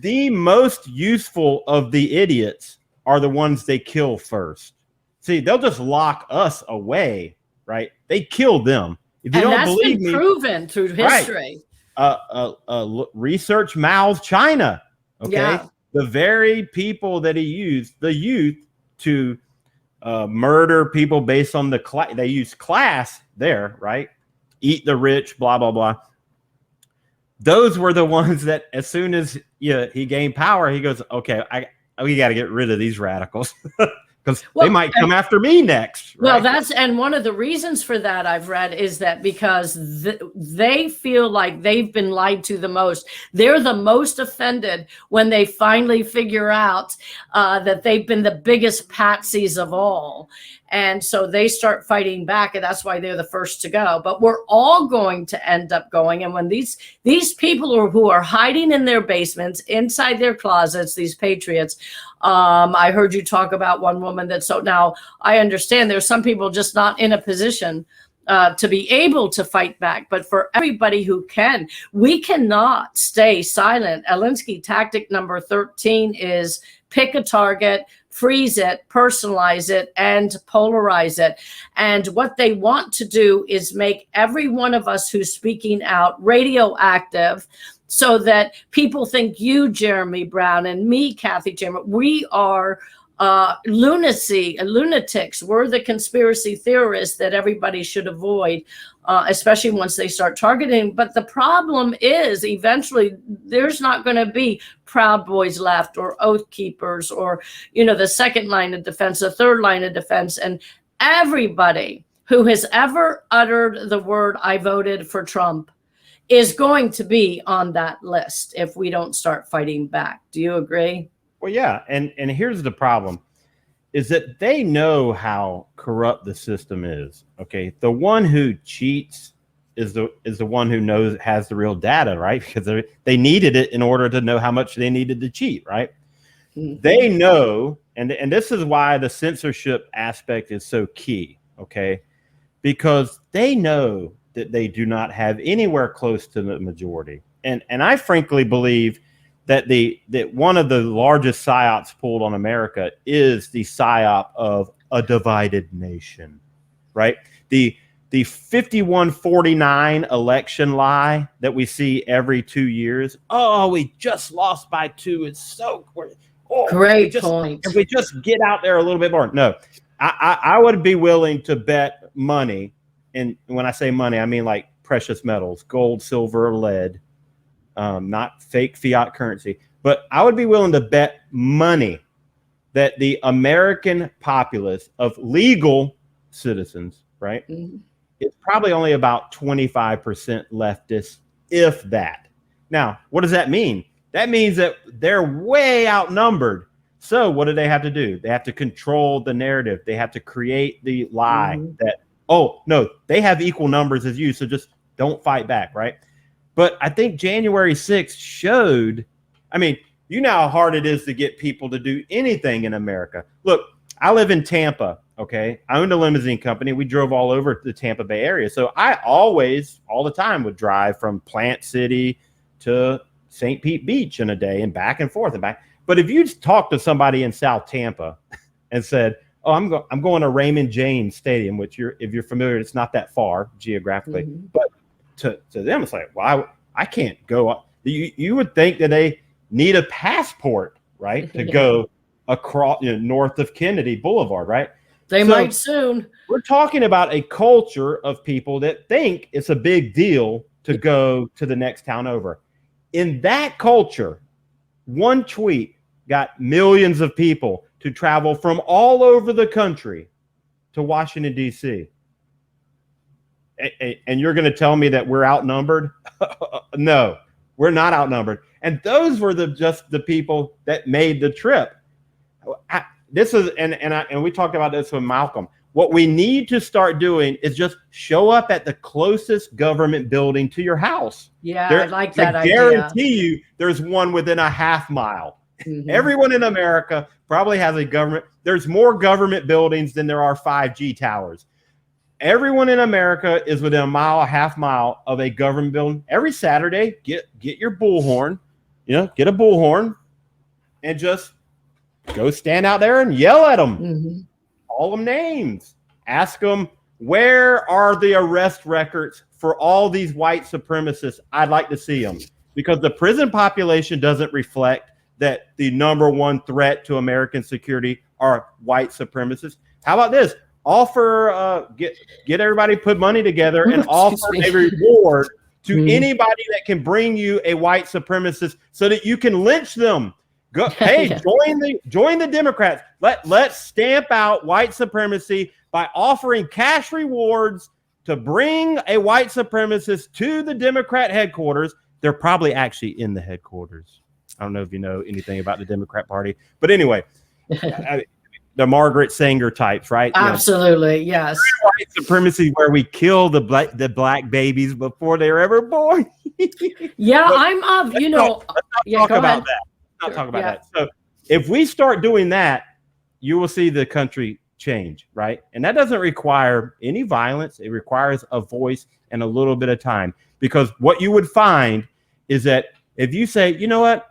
The most useful of the idiots are the ones they kill first. See, they'll just lock us away, right? They kill them. If you don't believe me, that's been proven through history. Right. Research Mao's China. Okay. Yeah. The very people that he used, the youth, to murder people based on the class. They use class there, right? Eat the rich, blah, blah, blah. Those were the ones that as soon as he gained power, he goes, okay, we got to get rid of these radicals. because they might come after me next. Right? Well, and one of the reasons for that I've read is that because they feel like they've been lied to the most. They're the most offended when they finally figure out that they've been the biggest patsies of all. And so they start fighting back, and that's why they're the first to go. But we're all going to end up going. And when these people who are hiding in their basements, inside their closets, these patriots, I heard you talk about one woman that, so now I understand there's some people just not in a position to be able to fight back. But for everybody who can, we cannot stay silent. Alinsky tactic number 13 is pick a target, freeze it, personalize it, and polarize it. And what they want to do is make every one of us who's speaking out radioactive, so that people think you, Jeremy Brown, and me, Kathy Chamber, we are lunatics. We're the conspiracy theorists that everybody should avoid, especially once they start targeting. But the problem is eventually there's not going to be Proud Boys left, or Oath Keepers, or, the second line of defense, the third line of defense. And everybody who has ever uttered the word, I voted for Trump, is going to be on that list if we don't start fighting back. Do you agree? Well, yeah. And here's the problem, is that they know how corrupt the system is. Okay. The one who cheats is the one who has the real data, right? Because they needed it in order to know how much they needed to cheat, right? Mm-hmm. They know, and this is why the censorship aspect is so key. Okay. Because they know that they do not have anywhere close to the majority. And I frankly believe that that one of the largest psyops pulled on America is the psyop of a divided nation, right? The 51-49 election lie that we see every 2 years. Oh, we just lost by 2. It's so great point. If we just get out there a little bit more. No, I would be willing to bet money. And when I say money, I mean like precious metals, gold, silver, lead, not fake fiat currency. But I would be willing to bet money that the American populace of legal citizens, right, is probably only about 25% leftist, if that. Now, what does that mean? That means that they're way outnumbered. So what do they have to do? They have to control the narrative. They have to create the lie that, oh, no, they have equal numbers as you, so just don't fight back, right? But I think January 6th showed, I mean, you know how hard it is to get people to do anything in America. Look, I live in Tampa, okay? I owned a limousine company. We drove all over the Tampa Bay area. So I always, all the time, would drive from Plant City to St. Pete Beach in a day and back and forth and back. But if you talk to somebody in South Tampa and said, oh, I'm going to Raymond James Stadium, which if you're familiar, it's not that far geographically. But to them, it's like, well, I can't go up. You would think that they need a passport, right, to go across north of Kennedy Boulevard, right? They might soon. We're talking about a culture of people that think it's a big deal to go to the next town over. In that culture, one tweet got millions of people to travel from all over the country to Washington, D.C. And you're going to tell me that we're outnumbered? No, we're not outnumbered. And those were just the people that made the trip. This is, and we talked about this with Malcolm. What we need to start doing is just show up at the closest government building to your house. Yeah, I like that idea. I guarantee you there's one within a half mile. Everyone in America probably has a government. There's more government buildings than there are 5G towers. Everyone in America is within a half mile of a government building. Every Saturday, get your bullhorn, get a bullhorn and just go stand out there and yell at them. Call them names. Ask them, where are the arrest records for all these white supremacists? I'd like to see them, because the prison population doesn't reflect that the number one threat to American security are white supremacists. How about this? Offer, get everybody put money together and offer a reward to anybody that can bring you a white supremacist so that you can lynch them. Go, hey, join the Democrats. Let's stamp out white supremacy by offering cash rewards to bring a white supremacist to the Democrat headquarters. They're probably actually in the headquarters. I don't know if you know anything about the Democrat Party, but anyway, the Margaret Sanger types, right? Absolutely, yes. White supremacy where we kill the black babies before they're ever born. Yeah, but I'm of, let's not talk about that. Let's not talk about that. So if we start doing that, you will see the country change, right? And that doesn't require any violence. It requires a voice and a little bit of time. Because what you would find is that if you say, you know what,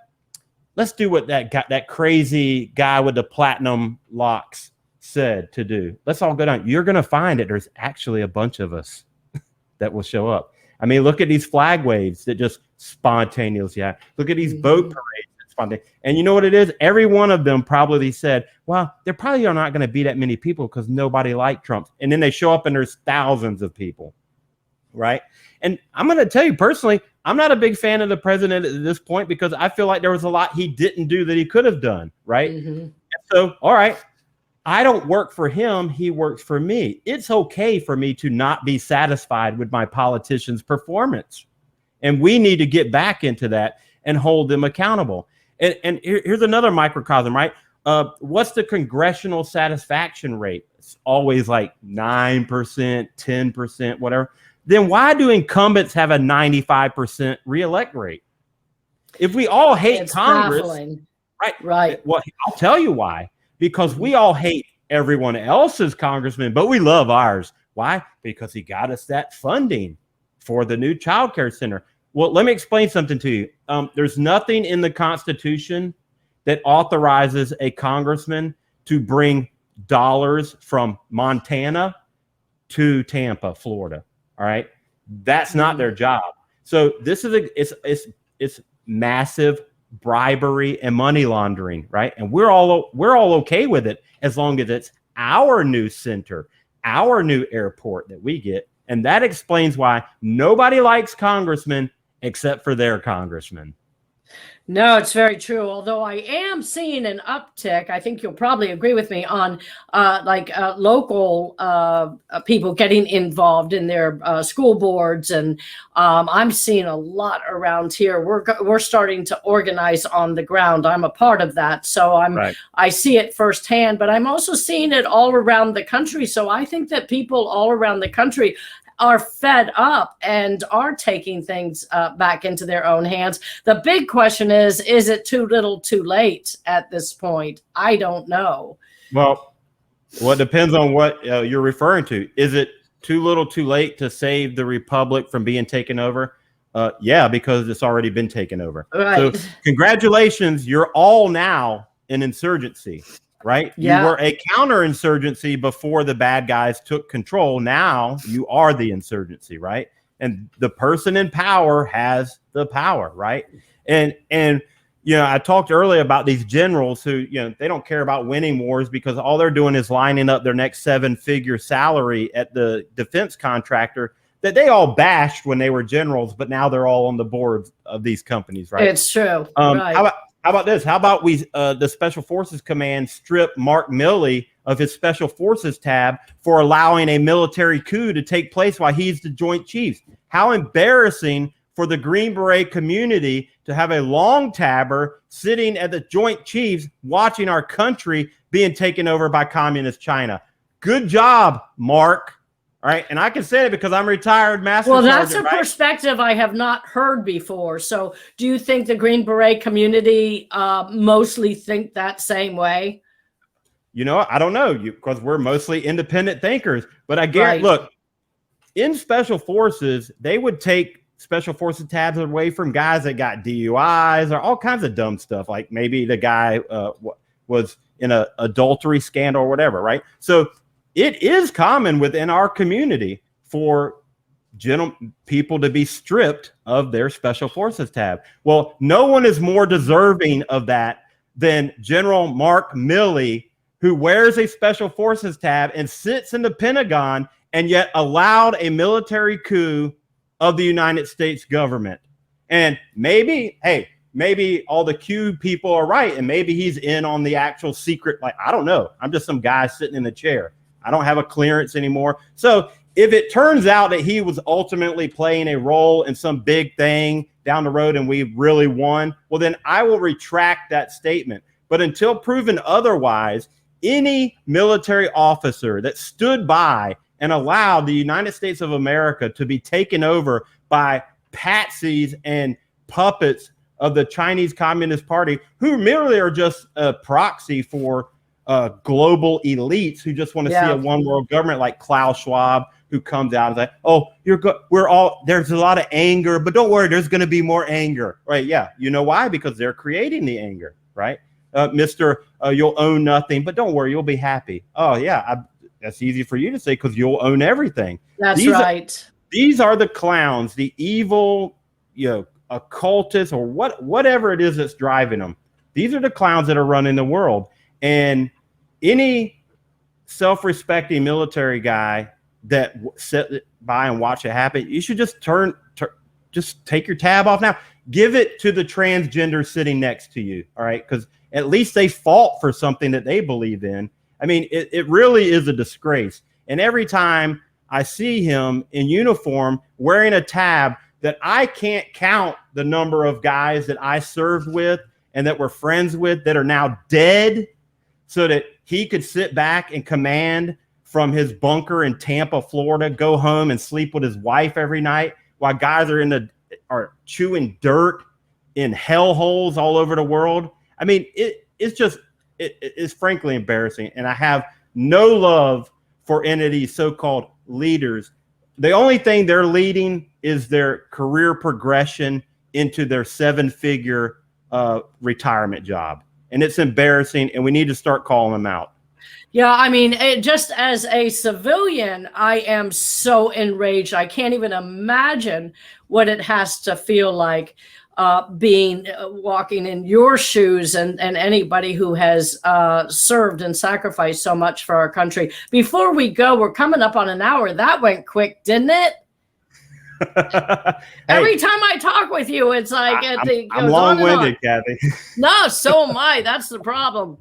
let's do what that crazy guy with the platinum locks said to do. Let's all go down. You're going to find that there's actually a bunch of us that will show up. I mean, look at these flag waves that just spontaneously happen. Look at these boat parades that spontaneously. And you know what it is? Every one of them probably said, well, there probably are not going to be that many people because nobody liked Trump. And then they show up and there's thousands of people, right? And I'm going to tell you personally, I'm not a big fan of the president at this point because I feel like there was a lot he didn't do that he could have done, right? And so, all right, I don't work for him. He works for me. It's okay for me to not be satisfied with my politician's performance. And we need to get back into that and hold them accountable. And here's another microcosm, right? What's the congressional satisfaction rate? It's always like 9%, 10%, whatever. Then why do incumbents have a 95% reelect rate? If we all hate Congress, baffling. Right. Well, I'll tell you why. Because we all hate everyone else's congressman, but we love ours. Why? Because he got us that funding for the new child care center. Well, let me explain something to you. There's nothing in the Constitution that authorizes a congressman to bring dollars from Montana to Tampa, Florida. All right. That's not their job. So this is it's massive bribery and money laundering, right? And we're all okay with it as long as it's our new center, our new airport that we get. And that explains why nobody likes congressmen except for their congressman. No, it's very true. Although I am seeing an uptick, I think you'll probably agree with me on local people getting involved in their school boards, and I'm seeing a lot around here. We're starting to organize on the ground. I'm a part of that, so I see it firsthand. But I'm also seeing it all around the country. So I think that people all around the country are fed up and are taking things back into their own hands. The big question is it too little too late at this point? I don't know. Well, it depends on what you're referring to. Is it too little too late to save the republic from being taken over? Yeah, because it's already been taken over. Right. So congratulations, you're all now an insurgency. Right? Yeah. You were a counter-insurgency before the bad guys took control. Now you are the insurgency, right? And the person in power has the power, right? And you know, I talked earlier about these generals who, you know, they don't care about winning wars because all they're doing is lining up their next 7-figure salary at the defense contractor that they all bashed when they were generals, but now they're all on the boards of these companies, right? It's true. Right. How about this? How about we, the Special Forces Command, strip Mark Milley of his Special Forces tab for allowing a military coup to take place while he's the Joint Chiefs? How embarrassing for the Green Beret community to have a long tabber sitting at the Joint Chiefs watching our country being taken over by communist China. Good job, Mark. All right. And I can say it because I'm retired master sergeant. Well, that's a perspective I have not heard before. So do you think the Green Beret community mostly think that same way? You know, I don't know, because we're mostly independent thinkers. But I guarantee, look, in Special Forces, they would take Special Forces tabs away from guys that got DUIs or all kinds of dumb stuff. Like maybe the guy was in an adultery scandal or whatever. Right. So it is common within our community for people to be stripped of their Special Forces tab. Well, no one is more deserving of that than General Mark Milley, who wears a Special Forces tab and sits in the Pentagon and yet allowed a military coup of the United States government. And maybe, hey, maybe all the Q people are right, and maybe he's in on the actual secret. Like, I don't know. I'm just some guy sitting in the chair. I don't have a clearance anymore. So if it turns out that he was ultimately playing a role in some big thing down the road and we really won, well, then I will retract that statement. But until proven otherwise, any military officer that stood by and allowed the United States of America to be taken over by patsies and puppets of the Chinese Communist Party, who merely are just a proxy for global elites who just want to see a one world government, like Klaus Schwab, who comes out and says, "Oh, there's a lot of anger, but don't worry, there's going to be more anger." Right? Yeah. You know why? Because they're creating the anger, right? You'll own nothing, but don't worry, you'll be happy. Oh yeah. That's easy for you to say because you'll own everything. That's right. These are the clowns, the evil, occultists, or whatever it is that's driving them. These are the clowns that are running the world. And any self-respecting military guy that sit by and watch it happen, you should just just take your tab off now. Give it to the transgender sitting next to you, all right? Because at least they fought for something that they believe in. I mean, it really is a disgrace. And every time I see him in uniform wearing a tab, that I can't count the number of guys that I served with and that we're friends with that are now dead, so that he could sit back and command from his bunker in Tampa, Florida, go home and sleep with his wife every night while guys are chewing dirt in hellholes all over the world. I mean, it's frankly embarrassing. And I have no love for any of these so-called leaders. The only thing they're leading is their career progression into their 7-figure retirement job. And it's embarrassing, and we need to start calling them out. Yeah, I mean, just as a civilian, I am so enraged. I can't even imagine what it has to feel like walking in your shoes and anybody who has served and sacrificed so much for our country. Before we go, we're coming up on an hour. That went quick, didn't it? Every time I talk with you, it's like I'm long-winded, Kathy. No, so am I. That's the problem.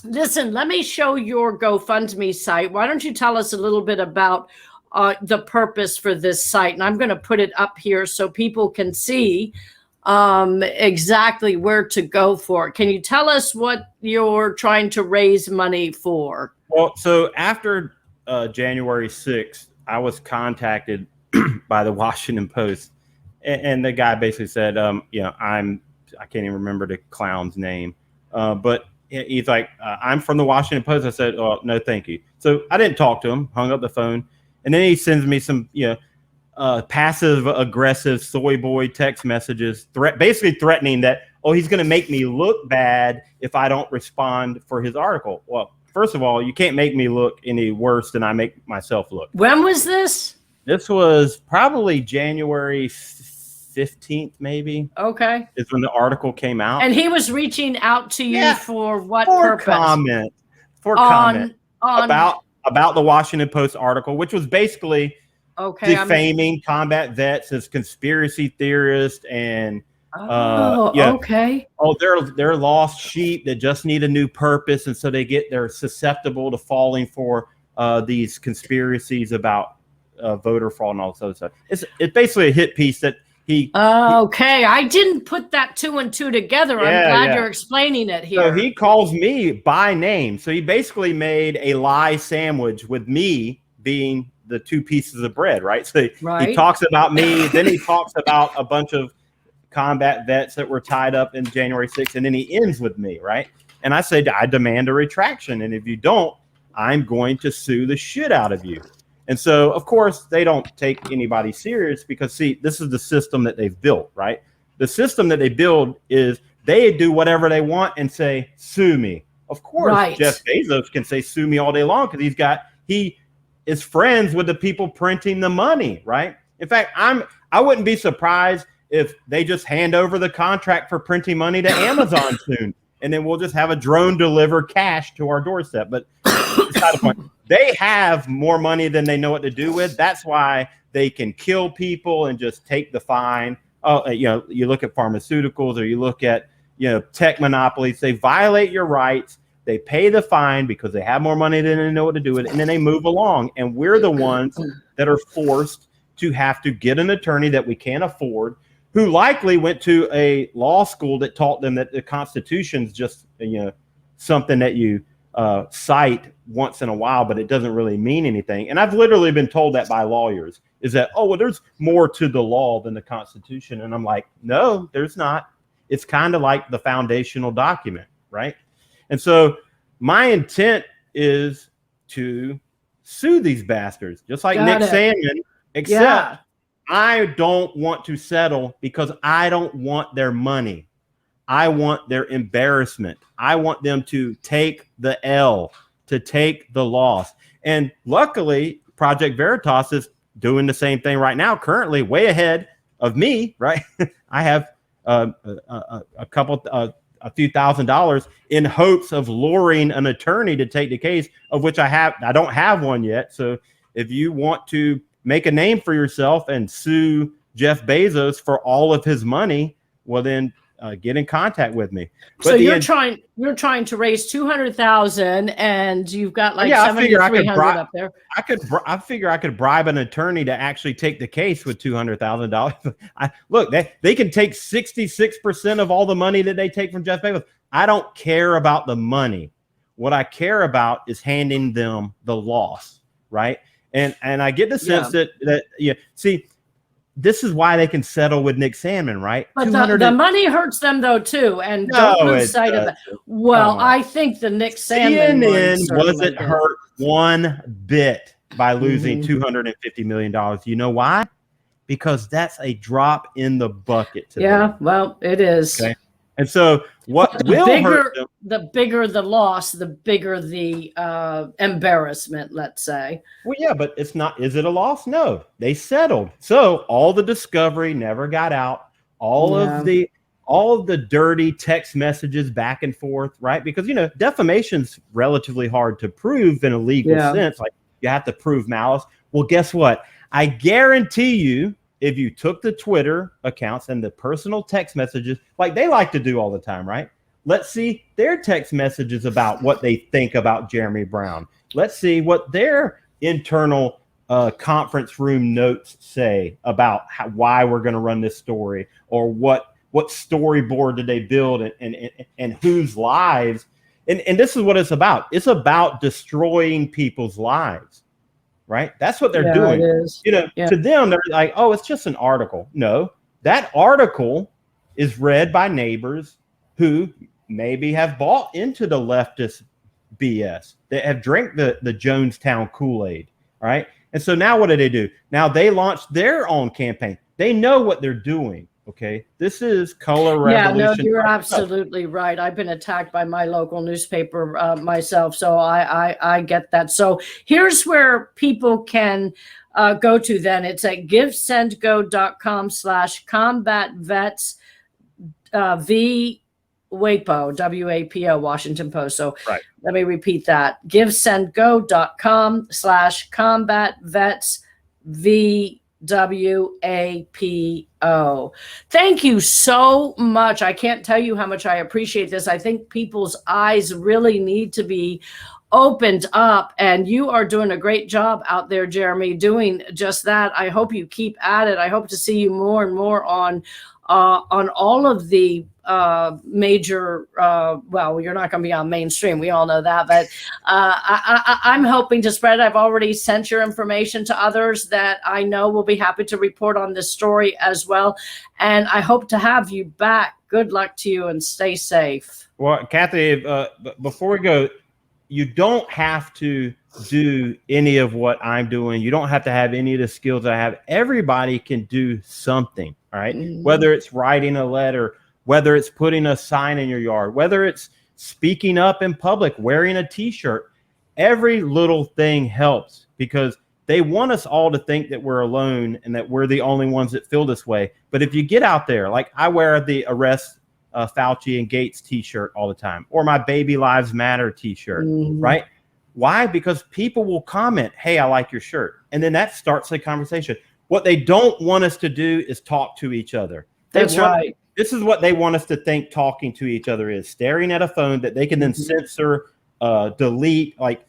Listen, let me show your GoFundMe site. Why don't you tell us a little bit about the purpose for this site? And I'm going to put it up here so people can see exactly where to go for it. Can you tell us what you're trying to raise money for? Well, so after January 6th, I was contacted by the Washington Post, and the guy basically said, I can't even remember the clown's name, but he's like, I'm from the Washington Post. I said, oh, no, thank you. So I didn't talk to him, hung up the phone, and then he sends me some, passive aggressive soy boy text messages, basically threatening that, he's going to make me look bad if I don't respond for his article. Well, first of all, you can't make me look any worse than I make myself look. When was this? This was probably January 15th, maybe. Okay. Is when the article came out. And he was reaching out to you for what purpose? Comment about the Washington Post article, which was basically defaming combat vets as conspiracy theorists and okay. Oh, they're lost sheep that just need a new purpose, and so they're susceptible to falling for these conspiracies about voter fraud and all this other stuff. It's basically a hit piece that okay. I didn't put that 2 and 2 together. I'm glad you're explaining it here. So he calls me by name. So he basically made a lie sandwich with me being the 2 pieces of bread, right? So he talks about me, then he talks about a bunch of combat vets that were tied up in January 6th, and then he ends with me, right? And I said, I demand a retraction, and if you don't, I'm going to sue the shit out of you. And so, of course, they don't take anybody serious because, see, this is the system that they've built, right? The system that they build is they do whatever they want and say, sue me. Of course, Jeff Bezos can say, sue me all day long because he is friends with the people printing the money, right? In fact, I wouldn't be surprised if they just hand over the contract for printing money to Amazon soon, and then we'll just have a drone deliver cash to our doorstep. But it's not a point. They have more money than they know what to do with. That's why they can kill people and just take the fine you look at pharmaceuticals, or you look at, tech monopolies. They violate your rights. They pay the fine because they have more money than they know what to do with it, and then they move along. And we're the ones that are forced to have to get an attorney that we can't afford, who likely went to a law school that taught them that the Constitution's just, something that you cite once in a while, but it doesn't really mean anything. And I've literally been told that by lawyers, is that, oh, well, there's more to the law than the Constitution. And I'm like, no, there's not. It's kind of like the foundational document, right? And so my intent is to sue these bastards, just like Nick Sandmann, except I don't want to settle because I don't want their money. I want their embarrassment. I want them to take the L, to take the loss. And luckily, Project Veritas is doing the same thing right now, currently way ahead of me, right? I have a few $1,000s in hopes of luring an attorney to take the case, of which I don't have one yet. So if you want to make a name for yourself and sue Jeff Bezos for all of his money, well, then get in contact with me. But so you're trying to raise 200,000, and you've got like 7,300 up there. I figure I could bribe an attorney to actually take the case with $200,000. Look, they can take 66% of all the money that they take from Jeff Bezos. I don't care about the money. What I care about is handing them the loss, right? And I get the sense that see, this is why they can settle with Nick Sandmann, right? But the money hurts them though too, and don't lose sight of that. Well, I think the Nick Sandmann wasn't hurt one bit by losing $250 million. You know why? Because that's a drop in the bucket to them. Well, it is. Okay. And so what will hurt them, the bigger the loss, the bigger the embarrassment, let's say. Well, yeah, but it's not. Is it a loss? No, they settled. So all the discovery never got out. All of the dirty text messages back and forth, right? Because defamation's relatively hard to prove in a legal sense. Like you have to prove malice. Well, guess what? I guarantee you, if you took the Twitter accounts and the personal text messages, like they like to do all the time, right? Let's see their text messages about what they think about Jeremy Brown. Let's see what their internal conference room notes say about why we're going to run this story, or what storyboard did they build, and whose lives. And this is what it's about. It's about destroying people's lives. Right? That's what they're doing. To them, they're like, oh, it's just an article. No, that article is read by neighbors who maybe have bought into the leftist BS. They have drank the Jonestown Kool-Aid. Right? And so now what do? Now they launched their own campaign. They know what they're doing. Okay, this is color revolution. Yeah, no, you're absolutely right. I've been attacked by my local newspaper myself, so I get that. So here's where people can go to then. It's at givesendgo.com/combatvets WAPO, WAPO, Washington Post. So let me repeat that. givesendgo.com/combatvets WAPO. Thank you so much. I can't tell you how much I appreciate this. I think people's eyes really need to be opened up, and you are doing a great job out there, Jeremy, doing just that. I hope you keep at it. I hope to see you more and more on all of the major, well, you're not going to be on mainstream. We all know that, but I'm hoping to spread. I've already sent your information to others that I know will be happy to report on this story as well. And I hope to have you back. Good luck to you and stay safe. Well, Kathy, before we go, you don't have to do any of what I'm doing. You don't have to have any of the skills I have. Everybody can do something, all right? Mm-hmm. Whether it's writing a letter, whether it's putting a sign in your yard, whether it's speaking up in public, wearing a t-shirt, every little thing helps, because they want us all to think that we're alone and that we're the only ones that feel this way. But if you get out there, like I wear the Arrest Fauci and Gates t-shirt all the time, or my Baby Lives Matter t-shirt, right? Why? Because people will comment, hey, I like your shirt. And then that starts a conversation. What they don't want us to do is talk to each other. That's right. This is what they want us to think talking to each other is, staring at a phone that they can then censor, delete. Like,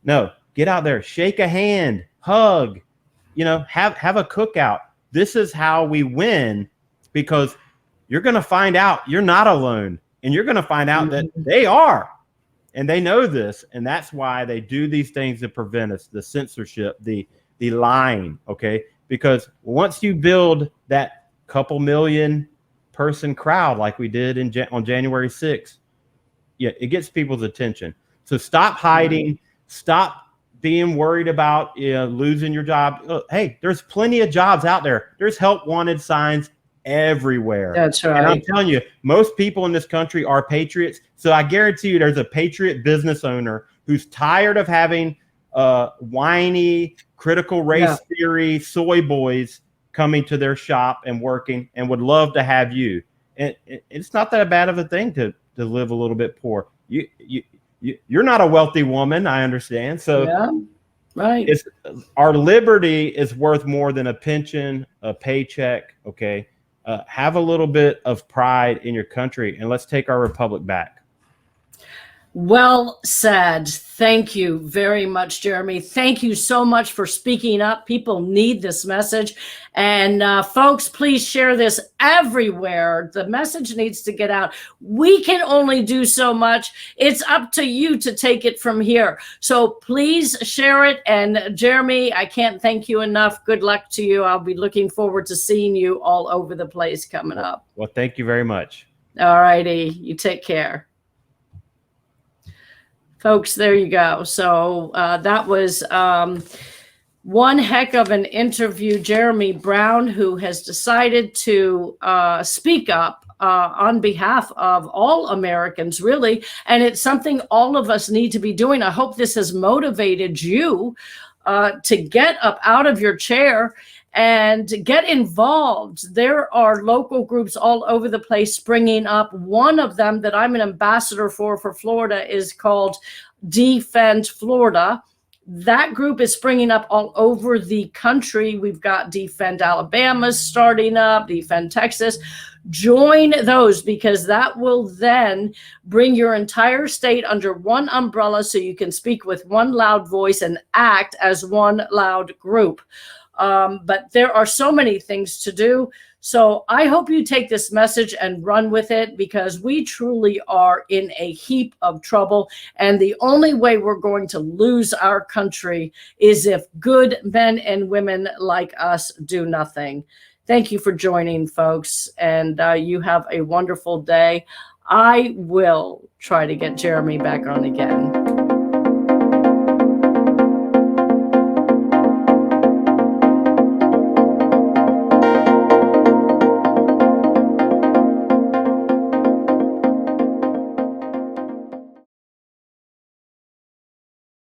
no, get out there, shake a hand, hug, have a cookout. This is how we win, because you're going to find out you're not alone, and you're going to find out that they are, and they know this. And that's why they do these things to prevent us, the censorship, the lying. Okay. Because once you build that couple million person crowd, like we did on January 6th, it gets people's attention. So stop hiding, stop being worried about losing your job. Hey, there's plenty of jobs out there. There's help wanted signs everywhere. That's right. And I'm telling you, most people in this country are patriots. So I guarantee you there's a patriot business owner who's tired of having whiny, critical race theory soy boys coming to their shop and working, and would love to have you. And it's not that bad of a thing to live a little bit poor. You're not a wealthy woman, I understand. So right. Our liberty is worth more than a pension, a paycheck. Okay. Have a little bit of pride in your country, and let's take our republic back. Well said. Thank you very much, Jeremy. Thank you so much for speaking up. People need this message. And folks, please share this everywhere. The message needs to get out. We can only do so much. It's up to you to take it from here. So please share it. And Jeremy, I can't thank you enough. Good luck to you. I'll be looking forward to seeing you all over the place coming up. Well, thank you very much. All righty. You take care. Folks, there you go. So that was one heck of an interview. Jeremy Brown, who has decided to speak up on behalf of all Americans, really. And it's something all of us need to be doing. I hope this has motivated you to get up out of your chair and get involved. There are local groups all over the place springing up. One of them that I'm an ambassador for Florida is called Defend Florida. That group is springing up all over the country. We've got Defend Alabama starting up, Defend Texas. Join those, because that will then bring your entire state under one umbrella, so you can speak with one loud voice and act as one loud group. But there are so many things to do. So I hope you take this message and run with it, because we truly are in a heap of trouble. And the only way we're going to lose our country is if good men and women like us do nothing. Thank you for joining, folks. And you have a wonderful day. I will try to get Jeremy back on again.